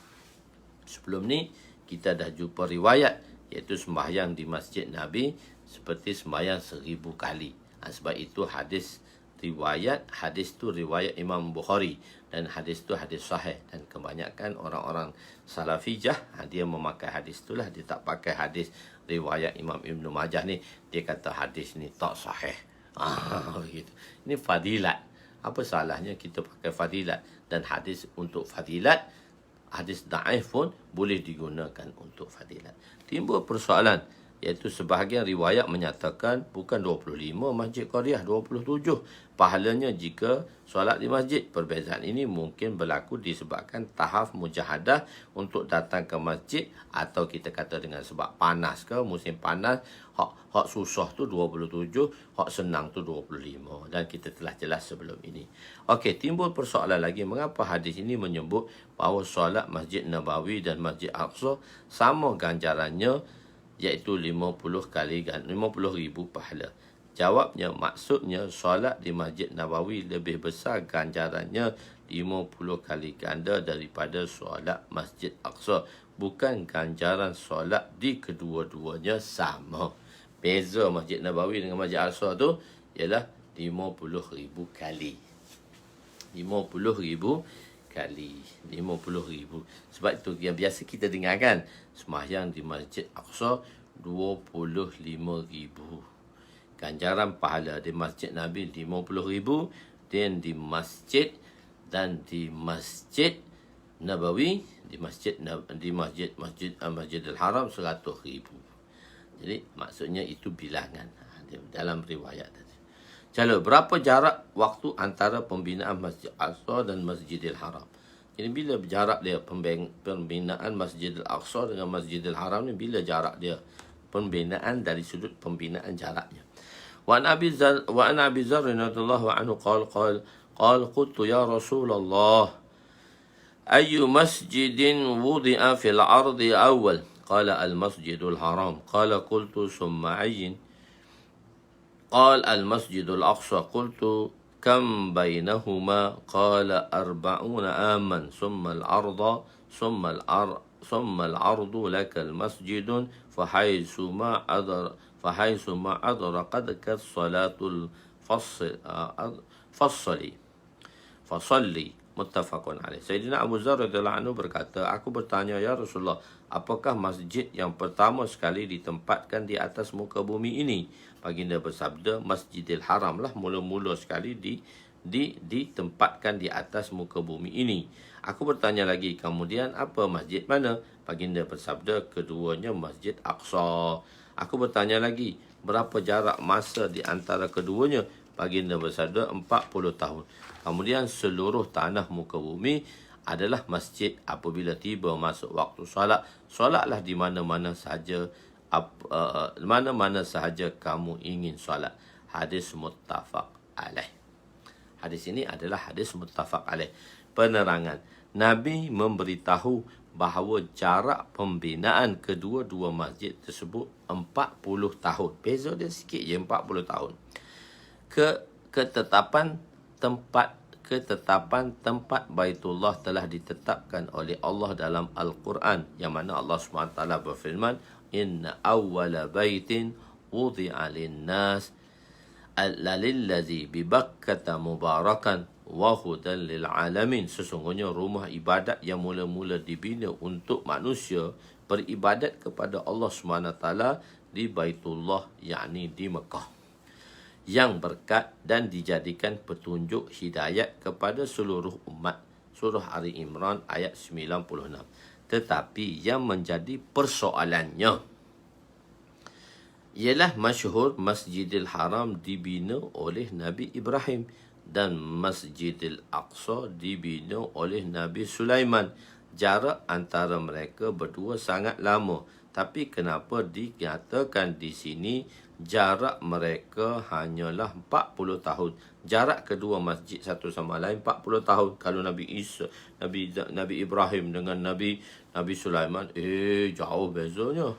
Sebelum ni kita dah jumpa riwayat, iaitu sembahyang di Masjid Nabi seperti sembahyang 1,000 kali. Sebab itu hadis tu riwayat Imam Bukhari, dan hadis tu hadis sahih. Dan kebanyakan orang-orang salafijah dia memakai hadis tu lah. Dia tak pakai hadis riwayat Imam Ibn Majah ni. Dia kata hadis ni tak sahih. Begitu. Ini fadilat. Apa salahnya kita pakai fadilat? Dan hadis untuk fadilat, hadis da'if pun boleh digunakan untuk fadilat. Timbul persoalan, iaitu sebahagian riwayat menyatakan bukan 25 masjid qaryah, 27 pahalanya jika solat di masjid. Perbezaan ini mungkin berlaku disebabkan tahap mujahadah untuk datang ke masjid, atau kita kata dengan sebab panas ke, musim panas, hak susah tu 27, hak senang tu 25, dan kita telah jelas sebelum ini. Okey, timbul persoalan lagi, mengapa hadis ini menyebut bahawa solat Masjid Nabawi dan Masjid Aqsa sama ganjarannya, iaitu 50,000 pahala. Jawabnya, maksudnya solat di Masjid Nabawi lebih besar ganjarannya 50 kali ganda daripada solat Masjid Aqsa. Bukan ganjaran solat di kedua-duanya sama. Beza Masjid Nabawi dengan Masjid Aqsa tu ialah 50,000 kali. 50,000 kali. 50,000. Sebab itu yang biasa kita dengar kan, sembahyang di Masjid Aqsa 25,000. Ganjaran pahala di Masjid Nabi 50,000, dan di Masjid Nabawi, Masjidil Haram 100,000. Jadi maksudnya itu bilangan dalam riwayat tadi. Jadi berapa jarak waktu antara pembinaan Masjid Aqsa dan Masjidil Haram? Jadi bila jarak dia pembinaan Masjidil Aqsa dengan Masjidil Haram ni, bila jarak dia pembinaan dari sudut pembinaan jaraknya. Wa an Abi Dzar radhiyallahu anhu qala qultu ya Rasulullah ayyu masjidin wudi'a fil ardi awwal? Qala al Masjidul Haram. Qala qultu summa ayyin? قال المسجد الأقصى. قلت كم بينهما؟ قال 40 آما ثم العرض لك المسجد فحيثما أدركتك الصلاة فصلي muttafaqun alaih. Sayyidina Abu Dzar radhiyallahu anhu berkata, aku bertanya, ya Rasulullah, apakah masjid yang pertama sekali ditempatkan di atas muka bumi ini? Baginda bersabda, Masjidil Haram lah mula-mula sekali ditempatkan di atas muka bumi ini. Aku bertanya lagi, kemudian apa masjid mana? Baginda bersabda, keduanya Masjid Aqsa. Aku bertanya lagi, berapa jarak masa di antara keduanya? Baginda bersabda 40 tahun. Kemudian seluruh tanah muka bumi adalah masjid. Apabila tiba masuk waktu solat, solatlah di mana-mana sahaja, mana-mana sahaja kamu ingin solat. Hadis muttafaq alaih. Hadis ini adalah hadis muttafaq alaih. Penerangan, Nabi memberitahu bahawa jarak pembinaan kedua-dua masjid tersebut 40 tahun. Beza dia sikit je, 40 tahun. Ketetapan tempat Baitullah telah ditetapkan oleh Allah dalam Al-Quran, yang mana Allah SWT berfirman, Inna awwala baitin wudi'a lin-nas lalilladzi bibakkata mubarakan wa hudan lil alamin. Sesungguhnya rumah ibadat yang mula-mula dibina untuk manusia beribadat kepada Allah SWT di Baitullah, yakni di Mekah, yang berkat dan dijadikan petunjuk hidayat kepada seluruh umat. Surah Ali Imran ayat 96. Tetapi yang menjadi persoalannya ialah masyhur Masjidil Haram dibina oleh Nabi Ibrahim dan Masjidil Aqsa dibina oleh Nabi Sulaiman. Jarak antara mereka berdua sangat lama, tapi kenapa dikatakan di sini jarak mereka hanyalah 40 tahun. Jarak kedua masjid satu sama lain 40 tahun. Kalau Nabi Nabi Ibrahim dengan Nabi Sulaiman, jauh bezanya.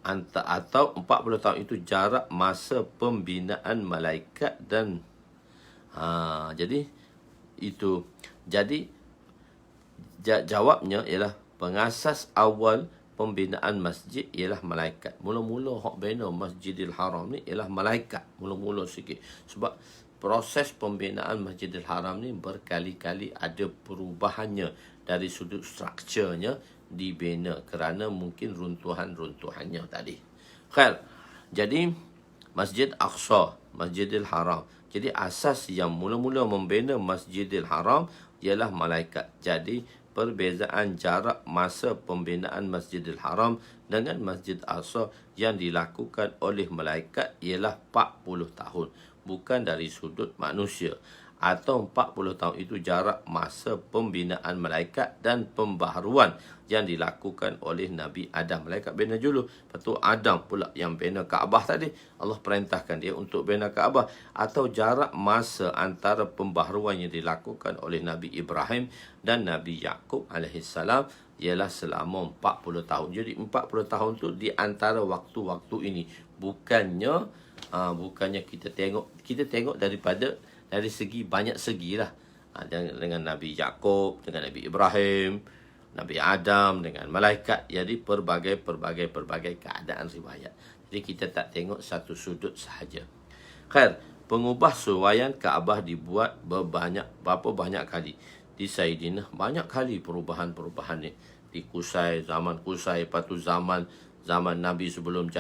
Atau 40 tahun itu jarak masa pembinaan malaikat dan jawabnya ialah pengasas awal pembinaan masjid ialah malaikat. Mula-mula hak bina Masjidil Haram ni ialah malaikat. Mula-mula sikit. Sebab proses pembinaan Masjidil Haram ni berkali-kali ada perubahannya dari sudut strukturnya dibina kerana mungkin runtuhan-runtuhannya tadi. Khair. Jadi Masjid Aqsa, Masjidil Haram. Jadi asas yang mula-mula membina Masjidil Haram ialah malaikat. Jadi perbezaan jarak masa pembinaan Masjidil Haram dengan Masjid Aqsa yang dilakukan oleh malaikat ialah 40 tahun. Bukan dari sudut manusia. Atau 40 tahun itu jarak masa pembinaan malaikat dan pembaharuan yang dilakukan oleh Nabi Adam. Malaikat bina dulu, lepas tu Adam pula yang bina Kaabah tadi. Allah perintahkan dia untuk bina Kaabah. Atau jarak masa antara pembaharuan yang dilakukan oleh Nabi Ibrahim dan Nabi Yaqub alaihissalam ialah selama 40 tahun. Jadi 40 tahun tu di antara waktu-waktu ini. Bukannya kita tengok dari segi banyak segi lah. Dengan Nabi Yaqub, dengan Nabi Ibrahim, Nabi Adam, dengan malaikat. Jadi pelbagai keadaan riwayat. Jadi kita tak tengok satu sudut sahaja. Khair, pengubah suraian Kaabah dibuat berapa banyak kali. Di Saidinah banyak kali perubahan-perubahan ni. Di Qusay, zaman Qusay, lepas tu zaman Nabi sebelum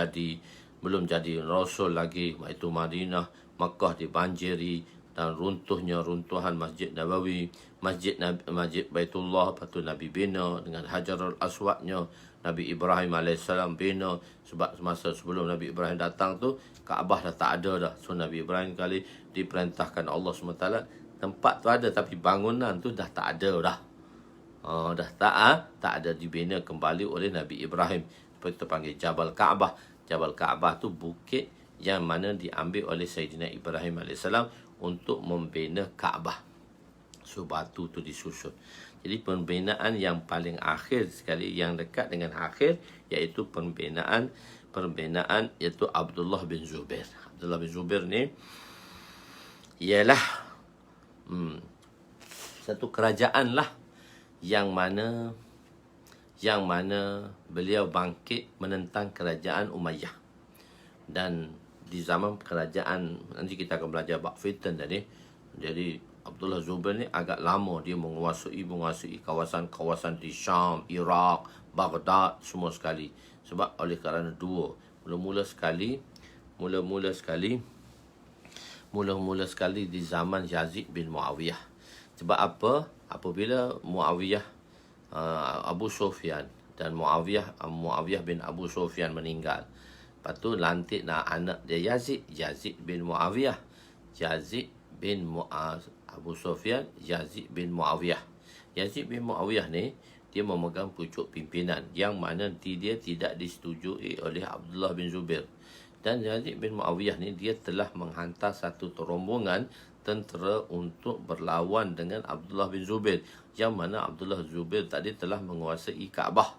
belum jadi Rasul lagi, iaitu Madinah, Makkah dibanjiri dan runtuhan Masjid Nabawi, Masjid Baitullah, lepas tu Nabi bina dengan Hajarul Aswadnya. Nabi Ibrahim AS bina, sebab masa sebelum Nabi Ibrahim datang tu Kaabah dah tak ada dah. So Nabi Ibrahim kali diperintahkan Allah SWT, tempat tu ada tapi bangunan tu dah tak ada dah. Dah tak ada, dibina kembali oleh Nabi Ibrahim. Seperti itu panggil Jabal Kaabah. Jabal Kaabah tu bukit yang mana diambil oleh Sayyidina Ibrahim AS untuk membina Kaabah. So batu tu disusun. Jadi pembinaan yang paling akhir sekali, yang dekat dengan akhir, iaitu pembinaan iaitu Abdullah bin Zubair. Abdullah bin Zubair ni ialah satu kerajaan lah yang mana beliau bangkit menentang kerajaan Umayyah. Dan di zaman kerajaan, nanti kita akan belajar bab fitan tadi. Jadi Abdullah Zubair ni agak lama dia menguasai kawasan-kawasan di Syam, Iraq, Baghdad semua sekali. Sebab oleh kerana dua, mula-mula sekali di zaman Yazid bin Muawiyah. Sebab apa? Apabila Muawiyah Abu Sufyan dan Muawiyah bin Abu Sufyan meninggal, lepas tu lantik anak dia Yazid bin Muawiyah. Yazid bin Abu Sufyan, Yazid bin Muawiyah. Yazid bin Muawiyah ni dia memegang pucuk pimpinan yang mana dia tidak disetujui oleh Abdullah bin Zubair. Dan Yazid bin Muawiyah ni dia telah menghantar satu rombongan tentera untuk berlawan dengan Abdullah bin Zubair, yang mana Abdullah bin Zubair tadi telah menguasai Kaabah.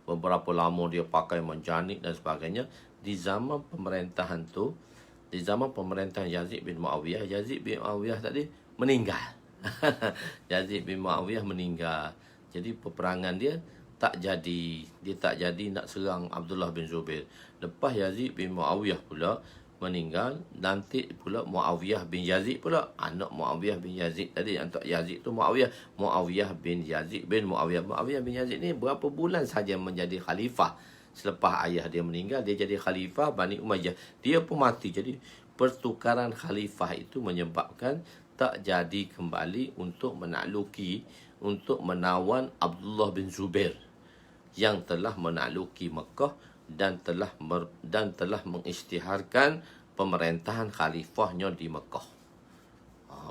Beberapa lama dia pakai menjanik dan sebagainya. Di zaman pemerintahan Yazid bin Muawiyah, Yazid bin Muawiyah tadi meninggal. Yazid bin Muawiyah meninggal. Jadi peperangan dia tak jadi. Dia tak jadi nak serang Abdullah bin Zubair. Lepas Yazid bin Muawiyah pula meninggal, nanti pula Muawiyah bin Yazid pula, anak Muawiyah bin Yazid tadi, anak Yazid tu Muawiyah bin Yazid bin Muawiyah. Muawiyah bin Yazid ni berapa bulan saja menjadi khalifah. Selepas ayah dia meninggal, dia jadi khalifah Bani Umayyah. Dia pun mati. Jadi pertukaran khalifah itu menyebabkan tak jadi kembali untuk menakluki, untuk menawan Abdullah bin Zubair yang telah menakluki Mekah dan telah mengisytiharkan pemerintahan khalifahnya di Mekah.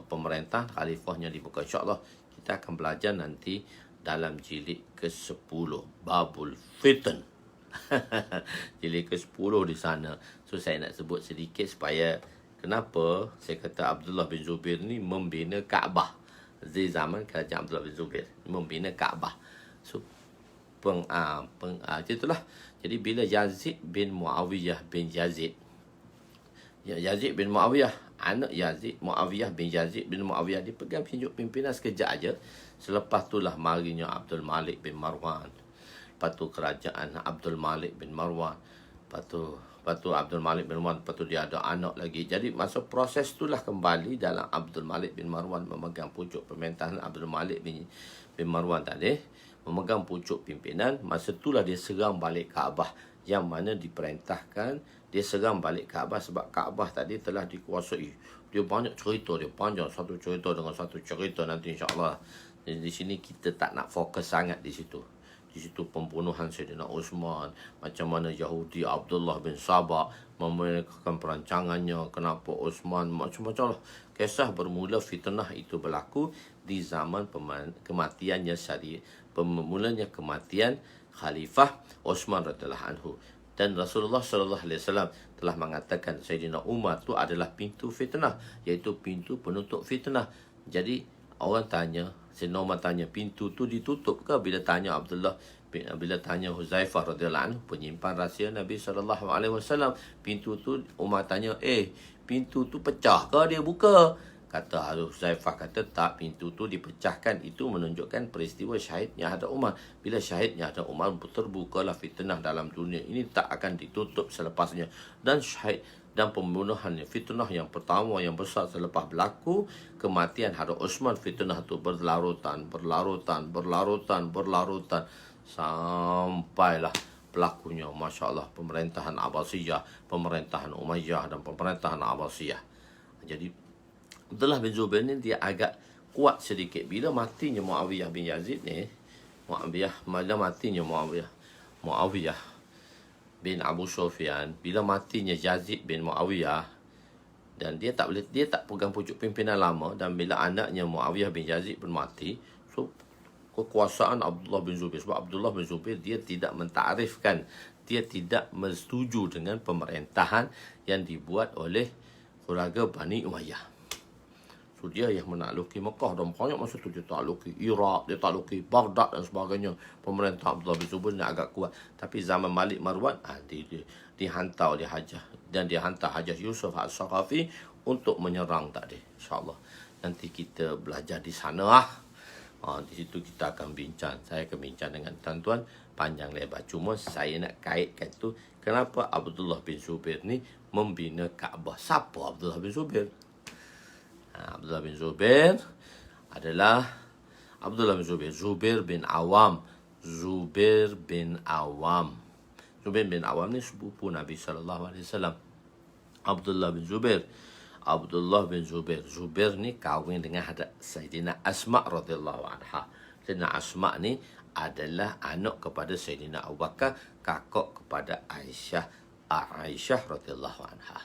Pemerintahan khalifahnya di Mekah. InsyaAllah kita akan belajar nanti dalam jilid ke-10, Babul Fitan. Jilid ke-10 di sana. So saya nak sebut sedikit supaya kenapa saya kata Abdullah bin Zubair ni membina Kaabah. Di zaman kerajaan Abdullah bin Zubair membina Kaabah. So itulah. Jadi bila Yazid bin Muawiyah bin Yazid bin Muawiyah, anak Yazid, Muawiyah bin Yazid bin Muawiyah, dia pegang pimpinan sekejap aja. Selepas itulah marinya Abdul Malik bin Marwan. Lepas tu kerajaan Abdul Malik bin Marwan. Lepas tu Abdul Malik bin Marwan. Lepas tu dia ada anak lagi. Jadi masa proses itulah kembali dalam Abdul Malik bin Marwan memegang pucuk pemerintahan. Abdul Malik bin Marwan tadi memegang pucuk pimpinan. Masa itulah dia serang balik Kaabah, yang mana diperintahkan dia serang balik Kaabah sebab Kaabah tadi telah dikuasai. Dia banyak cerita, dia panjang satu cerita dengan satu cerita nanti insya-Allah. Jadi di sini kita tak nak fokus sangat di situ. Di situ pembunuhan Sayyidina Uthman, macam mana Yahudi Abdullah bin Sabah memulakan perancangannya, kenapa Uthman, macam-macam lah. Kisah bermula fitnah itu berlaku di zaman kematiannya mulanya kematian Khalifah Uthman radhiyallahu anhu. Dan Rasulullah sallallahu alaihi wasallam telah mengatakan Sayyidina Umar tu adalah pintu fitnah, iaitu pintu penutup fitnah. Jadi orang tanya, Sayyidina Umar tanya, pintu tu ditutup ke? Bila tanya Huzaifah radhiyallahu anhu, penyimpan rahsia Nabi sallallahu alaihi wasallam, pintu tu Umar tanya, pintu tu pecah ke dia buka? Kata Huzaifah, kata tak, pintu tu dipecahkan. Itu menunjukkan peristiwa syahidnya hadrat Umar. Bila syahidnya hadrat Umar, terbukalah fitnah dalam dunia ini, tak akan ditutup selepasnya. Dan syahid dan pembunuhan fitnah yang pertama yang besar selepas berlaku kematian hadrat Uthman, fitnah itu berlarutan sampailah berlakunya, masya-Allah, pemerintahan Abbasiyah, pemerintahan Umayyah dan pemerintahan Abbasiyah. Jadi Abdullah bin Zubair ni dia agak kuat sedikit. Bila matinya Muawiyah bin Yazid ni, Muawiyah bin Abu Sufyan, bila matinya Yazid bin Muawiyah, dan dia tak pegang pucuk pimpinan lama, dan bila anaknya Muawiyah bin Yazid pun mati, so kekuasaan Abdullah bin Zubair, sebab Abdullah bin Zubair dia tidak mentarifkan, dia tidak bersetuju dengan pemerintahan yang dibuat oleh keluarga Bani Umayyah. So dia yang menakluki Mekah, dan banyak masa tu dia takluki Iraq, dia takluki Baghdad dan sebagainya. Pemerintah Abdullah bin Zubair ni agak kuat. Tapi zaman Malik Marwan, dia dihantar oleh Hajjah, dan dia hantar Hajjah Yusuf Al-Saqafi untuk menyerang tadi. InsyaAllah nanti kita belajar di sana. Di situ kita akan bincang. Saya akan bincang dengan tuan-tuan panjang lebar. Cuma saya nak kaitkan tu, kenapa Abdullah bin Zubair ni membina Kaabah. Siapa Abdullah bin Zubair? Abdullah bin Zubair adalah Zubair bin Awam. Zubair bin Awam ni sepupu Nabi sallallahu alaihi wasallam. Abdullah bin Zubair. Zubair ni kahwin dengan Sayyidina Asma radhiyallahu anha. Sayyidina Asma ni adalah anak kepada Sayyidina Abu Bakar, kakak kepada Aisyah radhiyallahu anha.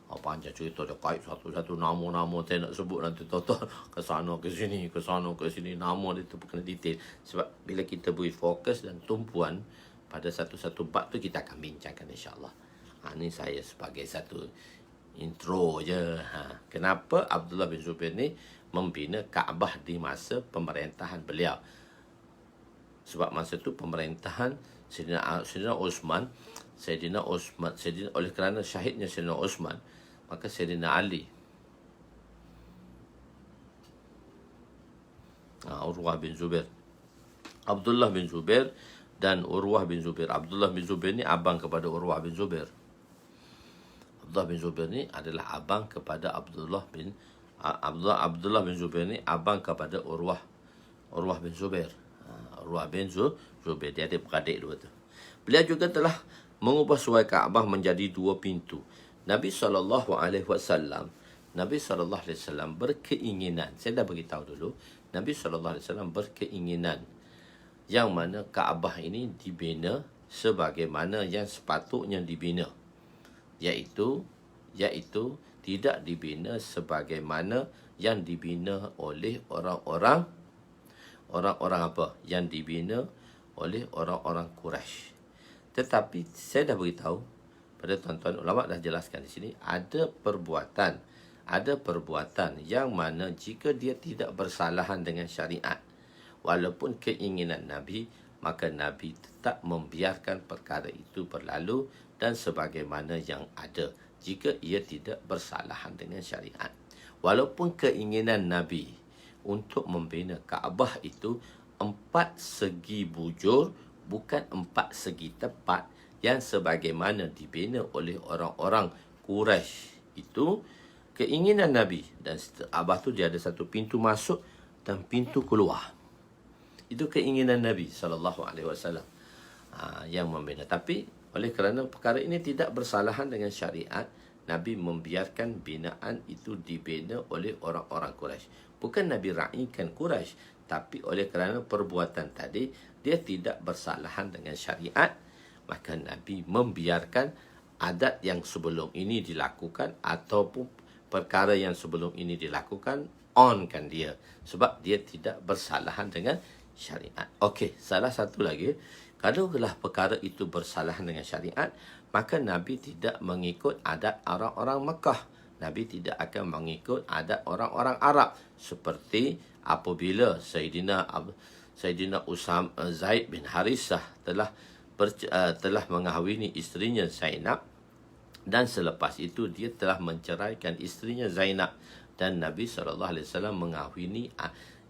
Panjang cerita dia kait satu-satu nama-nama saya nak sebut nanti tuan-tuan ke sana ke sini nama dia tu kena detail. Sebab bila kita beri fokus dan tumpuan pada satu-satu bab tu kita akan bincangkan insya-Allah. Ni saya sebagai satu intro je. Kenapa Abdullah bin Zubair ni membina Kaabah di masa pemerintahan beliau? Sebab masa tu pemerintahan Sayyidina Osman, oleh kerana syahidnya Sayyidina Osman, maka Sayyidina Ali, Urwah bin Zubair, Abdullah bin Zubair dan Urwah bin Zubair. Abdullah bin Zubair ni abang kepada Urwah bin Zubair. Abdullah bin Zubair ni adalah abang kepada Abdullah bin Zubair ni abang kepada Urwah bin Zubair. Urwah bin Zubair, dia ada beradik dua tu. Beliau juga telah mengubah suai Kaabah menjadi 2 pintu. Nabi SAW berkeinginan, saya dah beritahu dulu, Nabi SAW berkeinginan yang mana Kaabah ini dibina sebagaimana yang sepatutnya dibina, iaitu tidak dibina sebagaimana yang dibina oleh orang-orang apa? Yang dibina oleh orang-orang Quraisy. Tetapi saya dah beritahu pada tuan-tuan, ulama dah jelaskan di sini, ada perbuatan yang mana jika dia tidak bersalahan dengan syariat, walaupun keinginan Nabi, maka Nabi tetap membiarkan perkara itu berlalu dan sebagaimana yang ada jika ia tidak bersalahan dengan syariat. Walaupun keinginan Nabi untuk membina Kaabah itu 4 segi bujur, bukan 4 segi tepat yang sebagaimana dibina oleh orang-orang Quraisy. Itu keinginan Nabi, dan Kaabah tu dia ada satu pintu masuk dan pintu keluar. Itu keinginan Nabi SAW yang membina. Tapi oleh kerana perkara ini tidak bersalahan dengan syariat, Nabi membiarkan binaan itu dibina oleh orang-orang Quraisy. Bukan Nabi raikan Quraisy, tapi oleh kerana perbuatan tadi dia tidak bersalahan dengan syariat, maka Nabi membiarkan adat yang sebelum ini dilakukan ataupun perkara yang sebelum ini dilakukan, onkan dia, sebab dia tidak bersalahan dengan syariat. Okey, salah satu lagi, kalaulah perkara itu bersalahan dengan syariat, maka Nabi tidak mengikut adat orang-orang Mekah. Nabi tidak akan mengikut adat orang-orang Arab, seperti apabila Sayyidina Zaid bin Harisah telah mengahwini isterinya Zainab, dan selepas itu dia telah menceraikan isterinya Zainab, dan Nabi SAW mengahwini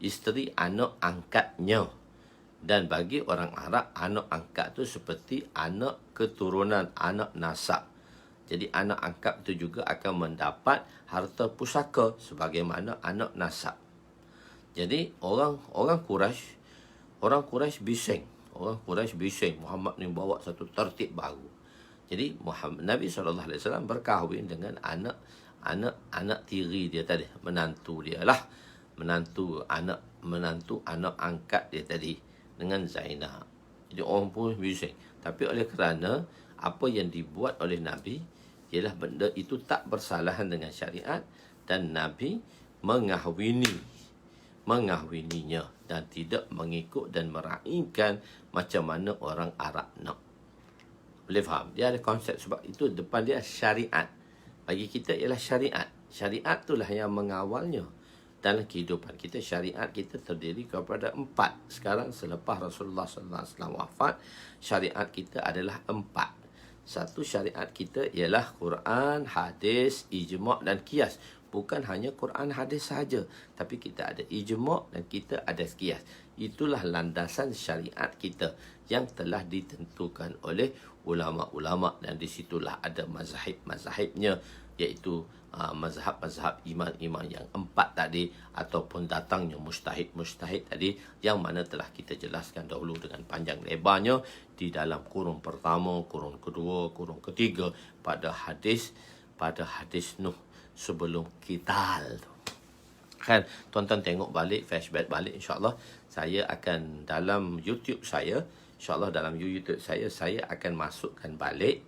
isteri anak angkatnya. Dan bagi orang Arab, anak angkat tu seperti anak keturunan, anak nasab. Jadi anak angkat itu juga akan mendapat harta pusaka sebagaimana anak nasab. Jadi orang Quraisy bising. Muhammad ni bawa satu tertib baru. Jadi Nabi SAW berkahwin dengan anak tiri dia tadi, menantu dia lah. Menantu anak angkat dia tadi dengan Zainab. Jadi orang pun bising. Tapi oleh kerana apa yang dibuat oleh Nabi ialah benda itu tak bersalahan dengan syariat, dan Nabi mengahwininya dan tidak mengikut dan meraihkan macam mana orang Arab nak. Boleh faham? Dia ada konsep, sebab itu depan dia syariat. Bagi kita ialah syariat. Syariat itulah yang mengawalnya. Dalam kehidupan kita, syariat kita terdiri kepada 4. Sekarang selepas Rasulullah SAW wafat, syariat kita adalah 4. Satu, syariat kita ialah Quran, hadis, ijma' dan qiyas. Bukan hanya Quran, hadis sahaja, tapi kita ada ijma' dan kita ada qiyas. Itulah landasan syariat kita yang telah ditentukan oleh ulama-ulama, dan di situlah ada mazhab-mazhabnya, iaitu mazhab-mazhab iman-iman yang 4 tadi, ataupun datangnya mujtahid tadi, yang mana telah kita jelaskan dahulu dengan panjang lebarnya di dalam kurun pertama, kurun kedua, kurun ketiga pada hadis Nuh sebelum qital. Kan tuan-tuan tengok balik, flashback balik, insya-Allah saya akan dalam YouTube saya, insya-Allah dalam YouTube saya akan masukkan balik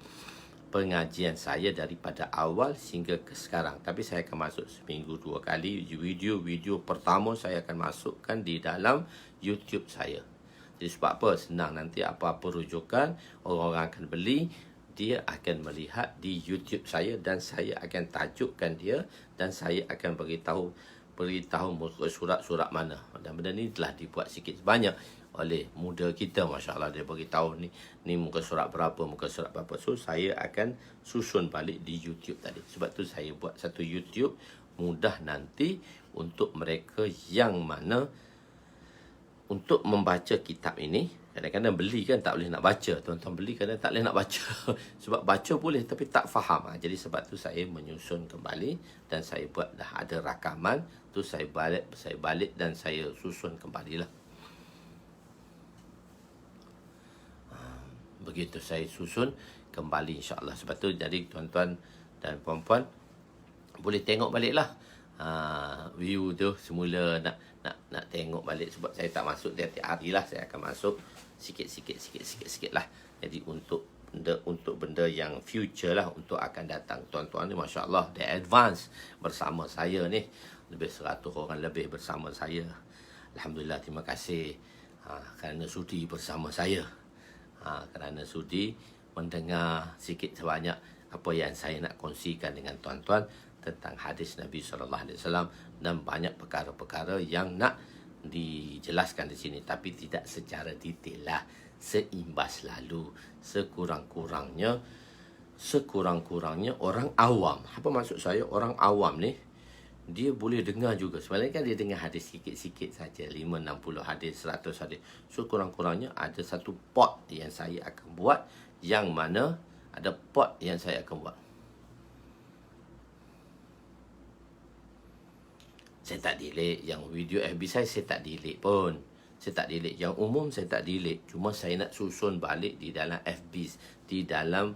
pengajian saya daripada awal hingga ke sekarang. Tapi saya akan masuk seminggu 2 kali. Video-video pertama saya akan masukkan di dalam YouTube saya. Jadi sebab apa? Senang, nanti apa-apa rujukan orang-orang akan beli, dia akan melihat di YouTube saya dan saya akan tajukkan dia dan saya akan beritahu muka surat-surat mana. Dan benda ni telah dibuat sikit sebanyak oleh muda kita, Masya Allah. Dia beritahu ni muka surat berapa, muka surat berapa. So saya akan susun balik di YouTube tadi. Sebab tu saya buat satu YouTube mudah nanti untuk mereka yang mana untuk membaca kitab ini. Kadang-kadang beli kan tak boleh nak baca. Tuan-tuan beli kadang tak boleh nak baca. Sebab baca boleh tapi tak faham. Jadi sebab tu saya menyusun kembali dan saya buat dah ada rakaman. Tu saya balik dan saya susun kembalilah. Begitu saya susun kembali, insya-Allah. Sebab tu jadi tuan-tuan dan puan-puan boleh tengok baliklah view tu semula nak tengok balik. Sebab saya tak masuk tiap-tiap hari lah, saya akan masuk sikit-sikit lah. Jadi untuk benda yang future lah, untuk akan datang. Tuan-tuan ni masya-Allah dia advance bersama saya ni, lebih 100 orang lebih bersama saya. Alhamdulillah, terima kasih kerana sudi bersama saya. Kerana sudi mendengar sikit sebanyak apa yang saya nak kongsikan dengan tuan-tuan tentang hadis Nabi SAW dan banyak perkara-perkara yang nak dijelaskan di sini, tapi tidak secara detail lah, seimbas lalu, sekurang-kurangnya orang awam. Apa maksud saya? Orang awam ni dia boleh dengar juga. Sebenarnya kan dia dengar hadis sikit-sikit saja, 5-60 hadis, 100 hadis. So kurang-kurangnya ada satu pot yang saya akan buat, yang mana ada pot yang saya akan buat. Saya tak delete. Yang video FB saya tak delete pun. Saya tak delete. Yang umum saya tak delete. Cuma saya nak susun balik di dalam FB. Di dalam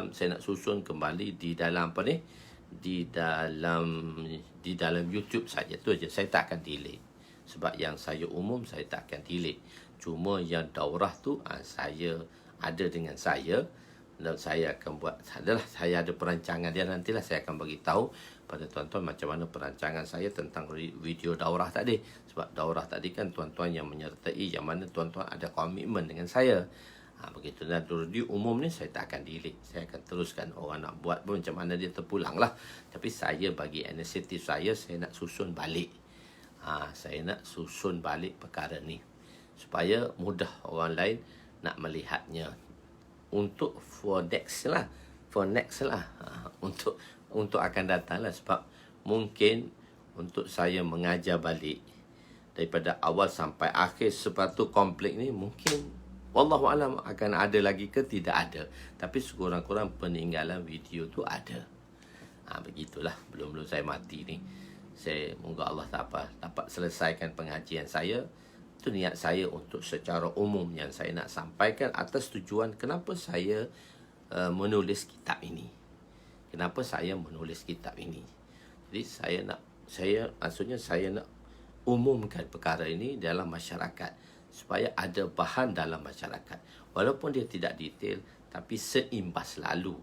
saya nak susun kembali di dalam apa ni? Di dalam YouTube saja. Tu aja. Saya tak akan delete. Sebab yang saya umum saya tak akan delete. Cuma yang daurah tu saya ada dengan saya. Dan saya akan buat, saya ada perancangan dia, nantilah saya akan bagi tahu pada tuan-tuan macam mana perancangan saya tentang video daurah tadi. Sebab daurah tadi kan tuan-tuan yang menyertai, yang mana tuan-tuan ada komitmen dengan saya. Begitu. Dan di umum ni saya tak akan delete. Saya akan teruskan, orang nak buat pun macam mana dia terpulang lah. Tapi saya bagi inisiatif saya nak susun balik. Saya nak susun balik perkara ni supaya mudah orang lain nak melihatnya. Untuk for next lah, untuk akan datang lah. Sebab mungkin untuk saya mengajar balik daripada awal sampai akhir sepatu komplit ni, mungkin wallahualam akan ada lagi ke tidak ada, tapi sekurang-kurang peninggalan video tu ada. Begitulah. Belum saya mati ni, saya moga Allah dapat selesaikan pengajian saya. Itu niat saya untuk secara umum yang saya nak sampaikan atas tujuan kenapa saya menulis kitab ini. Kenapa saya menulis kitab ini? Jadi saya nak umumkan perkara ini dalam masyarakat supaya ada bahan dalam masyarakat. Walaupun dia tidak detail, tapi seimbas lalu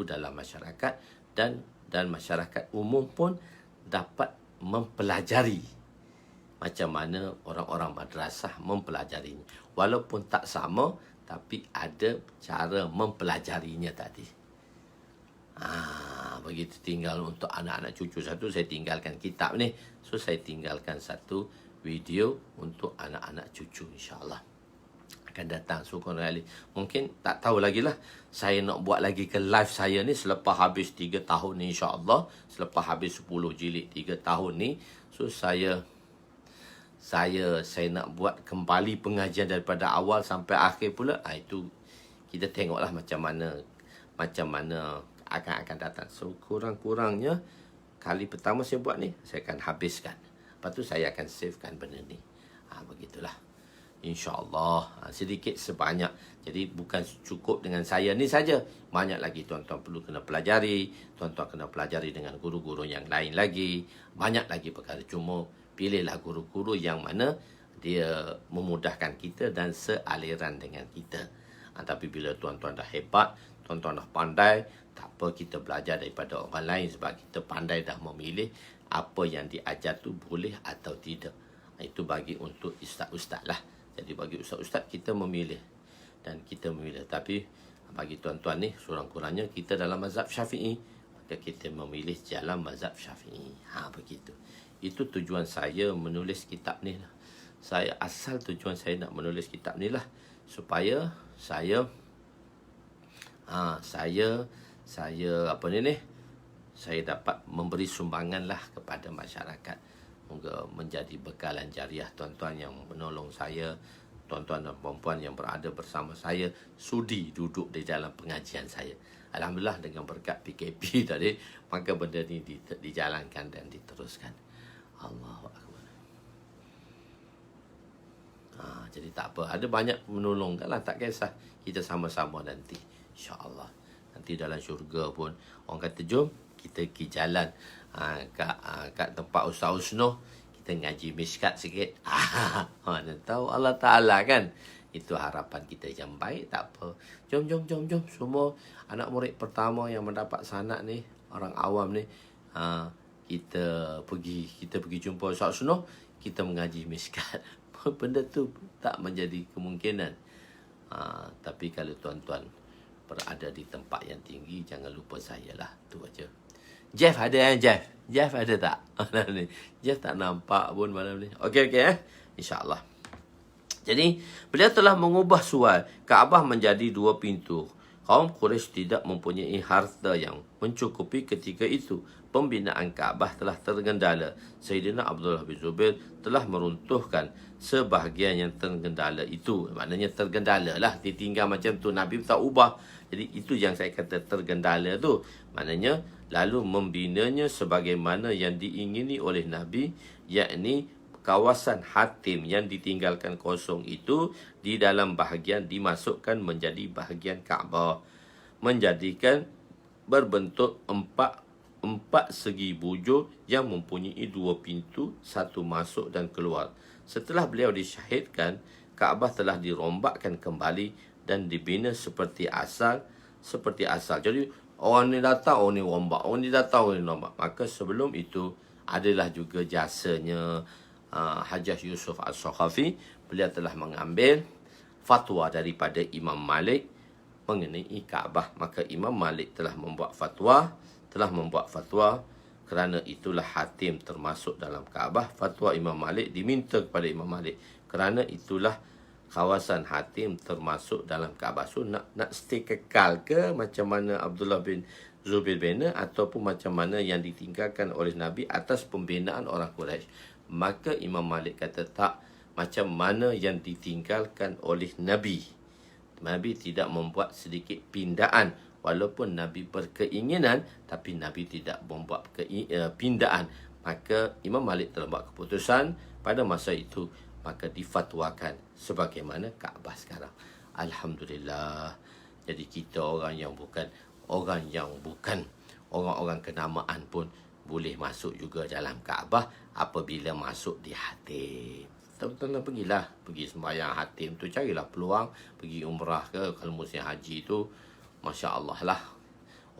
dalam masyarakat, dan masyarakat umum pun dapat mempelajari macam mana orang-orang madrasah mempelajarinya. Walaupun tak sama, tapi ada cara mempelajarinya tadi. Begitu. Tinggal untuk anak-anak cucu satu, saya tinggalkan kitab ni. So saya tinggalkan satu video untuk anak-anak cucu, insya-Allah akan datang. So mungkin tak tahu lagi lah, saya nak buat lagi ke live saya ni selepas habis 3 tahun ni, insya-Allah. Selepas habis 10 jilid 3 tahun ni, so saya nak buat kembali pengajian daripada awal sampai akhir pula. Itu kita tengoklah macam mana akan datang. So kurang-kurangnya kali pertama saya buat ni, saya akan habiskan. Lepas tu saya akan savekan benda ni. Begitulah. InsyaAllah. Sedikit sebanyak. Jadi bukan cukup dengan saya ni saja. Banyak lagi tuan-tuan perlu kena pelajari. Tuan-tuan kena pelajari dengan guru-guru yang lain lagi. Banyak lagi perkara. Cuma pilihlah guru-guru yang mana dia memudahkan kita dan sealiran dengan kita. Tapi bila tuan-tuan dah hebat, tuan-tuan dah pandai, tak apa, kita belajar daripada orang lain sebab kita pandai dah memilih apa yang diajar tu boleh atau tidak. Itu bagi untuk ustaz-ustaz lah. Jadi bagi ustaz-ustaz kita memilih dan kita memilih. Tapi bagi tuan-tuan ni, kurang-kurangnya kita dalam mazhab Syafi'i, maka kita memilih jalan mazhab Syafi'i. Begitu. Itu tujuan saya menulis kitab ni lah. Asal tujuan saya nak menulis kitab ni lah, supaya saya dapat memberi sumbangan lah kepada masyarakat. Moga menjadi bekalan jariah tuan-tuan yang menolong saya, tuan-tuan dan puan-puan yang berada bersama saya, sudi duduk di dalam pengajian saya. Alhamdulillah, dengan berkat PKP tadi, maka benda ni dijalankan dan diteruskan. Allahu Akbar. Jadi tak apa, ada banyak menolong kan lah, tak kisah. Kita sama-sama nanti, insya-Allah. Nanti dalam syurga pun orang kata jom kita pergi jalan kat tempat Ustaz Husno, kita ngaji miskat sikit. Mana tahu Allah Ta'ala kan. Itu harapan kita yang baik, tak apa. Jom. Semua anak murid pertama yang mendapat sanad ni, orang awam ni, kita pergi jumpa Ustaz Husno, kita mengaji miskat. Benda tu tak menjadi kemungkinan. Tapi kalau tuan-tuan berada di tempat yang tinggi, jangan lupa saya lah. Tu aja. Jeff ada Jeff ada tak? Jeff tak nampak pun malam ni. Okey InsyaAllah. Jadi, beliau telah mengubah suai Kaabah menjadi 2 pintu. Kaum Quraisy tidak mempunyai harta yang mencukupi ketika itu. Pembinaan Kaabah telah tergendala. Sayyidina Abdullah bin Zubair telah meruntuhkan sebahagian yang tergendala itu. Maknanya tergendala lah. Ditinggal macam tu. Nabi tak ubah. Jadi itu yang saya kata tergendala tu. Maknanya lalu membinanya sebagaimana yang diingini oleh Nabi, yakni kawasan Hatim yang ditinggalkan kosong itu di dalam bahagian dimasukkan menjadi bahagian Kaabah, menjadikan berbentuk empat segi bujur yang mempunyai 2 pintu, 1 masuk dan keluar. Setelah beliau disyahidkan, Kaabah telah dirombakkan kembali dan dibina seperti asal. Jadi orang ni datang, orang ni rombak. Orang ni datang, orang ni rombak. Maka sebelum itu adalah juga jasanya Hajjaj Yusuf Al-Sakhafi. Beliau telah mengambil fatwa daripada Imam Malik mengenai Kaabah. Maka Imam Malik telah membuat fatwa. Kerana itulah Hatim termasuk dalam Kaabah. Fatwa Imam Malik diminta kepada Imam Malik. Kerana itulah kawasan Hatim termasuk dalam Kaabah. So nak stay kekal ke macam mana Abdullah bin Zubair bina, ataupun macam mana yang ditinggalkan oleh Nabi atas pembinaan orang Quraisy. Maka Imam Malik kata tak, macam mana yang ditinggalkan oleh Nabi. Nabi tidak membuat sedikit pindaan. Walaupun Nabi berkeinginan, tapi Nabi tidak membuat pindaan. Maka Imam Malik telah buat keputusan pada masa itu, maka difatwakan sebagaimana Kaabah sekarang. Alhamdulillah. Jadi kita orang yang bukan orang-orang kenamaan pun boleh masuk juga dalam Kaabah apabila masuk di Hatim. Tuan-tuan pergi sembahyang Hatim tu, carilah peluang pergi umrah ke. Kalau musim haji tu, Masya Allah lah,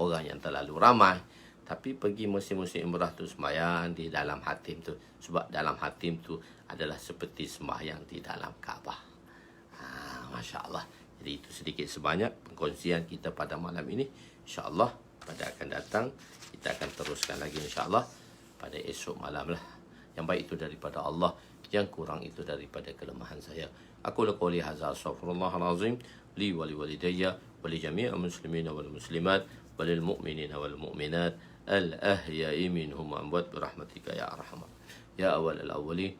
orang yang terlalu ramai. Tapi pergi musim-musim umrah tu sembahyang di dalam Hatim tu. Sebab dalam Hatim tu adalah seperti sembahyang di dalam Kaabah. Masya Allah. Jadi itu sedikit sebanyak pengkongsian kita pada malam ini. Insya Allah pada akan datang kita akan teruskan lagi insya Allah pada esok malam lah. Yang baik itu daripada Allah, yang kurang itu daripada kelemahan saya. Aku qouli hadza, astaghfirullahalazim li wa liwalidayya wa li jami'il muslimina wal muslimat wa lil mu'minina wal mu'minat al ahya'i minhum wa amwat bi rahmatika ya arhamar ya awwal al awwalin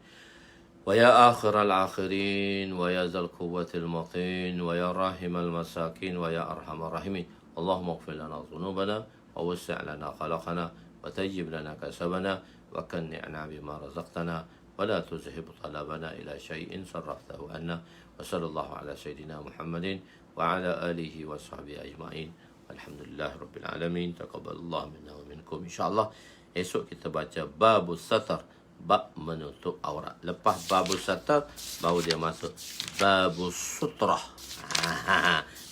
wa ya akhir al akhirin wa ya zal quwwatil matin wa ya rahimal masakin wa ya arhamar rahimin. Allahumma ighfir lana dhunubana wa wasi' lana khalaqana wa tayyib lana kasabana wa kanni'na bima razaqtana wa la tuzhib talabana ila syai'in sarraftahu anna wa sallallahu ala sayyidina Muhammadin wa ala alihi wa sahbihi ajma'in. Alhamdulillah Rabbil Alamin. Taqabbalallahu minna wa minkum. InsyaAllah esok kita baca babus satar, bab menutup aurat. Lepas babus satar baru dia masuk babus sutrah.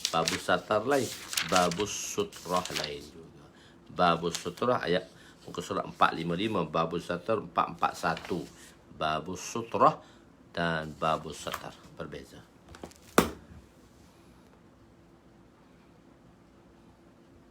Babus satar lain, babus sutrah lain juga. Babus sutrah ayat muka surat 455, babus satar 441. Babus sutrah dan babus satar berbeza.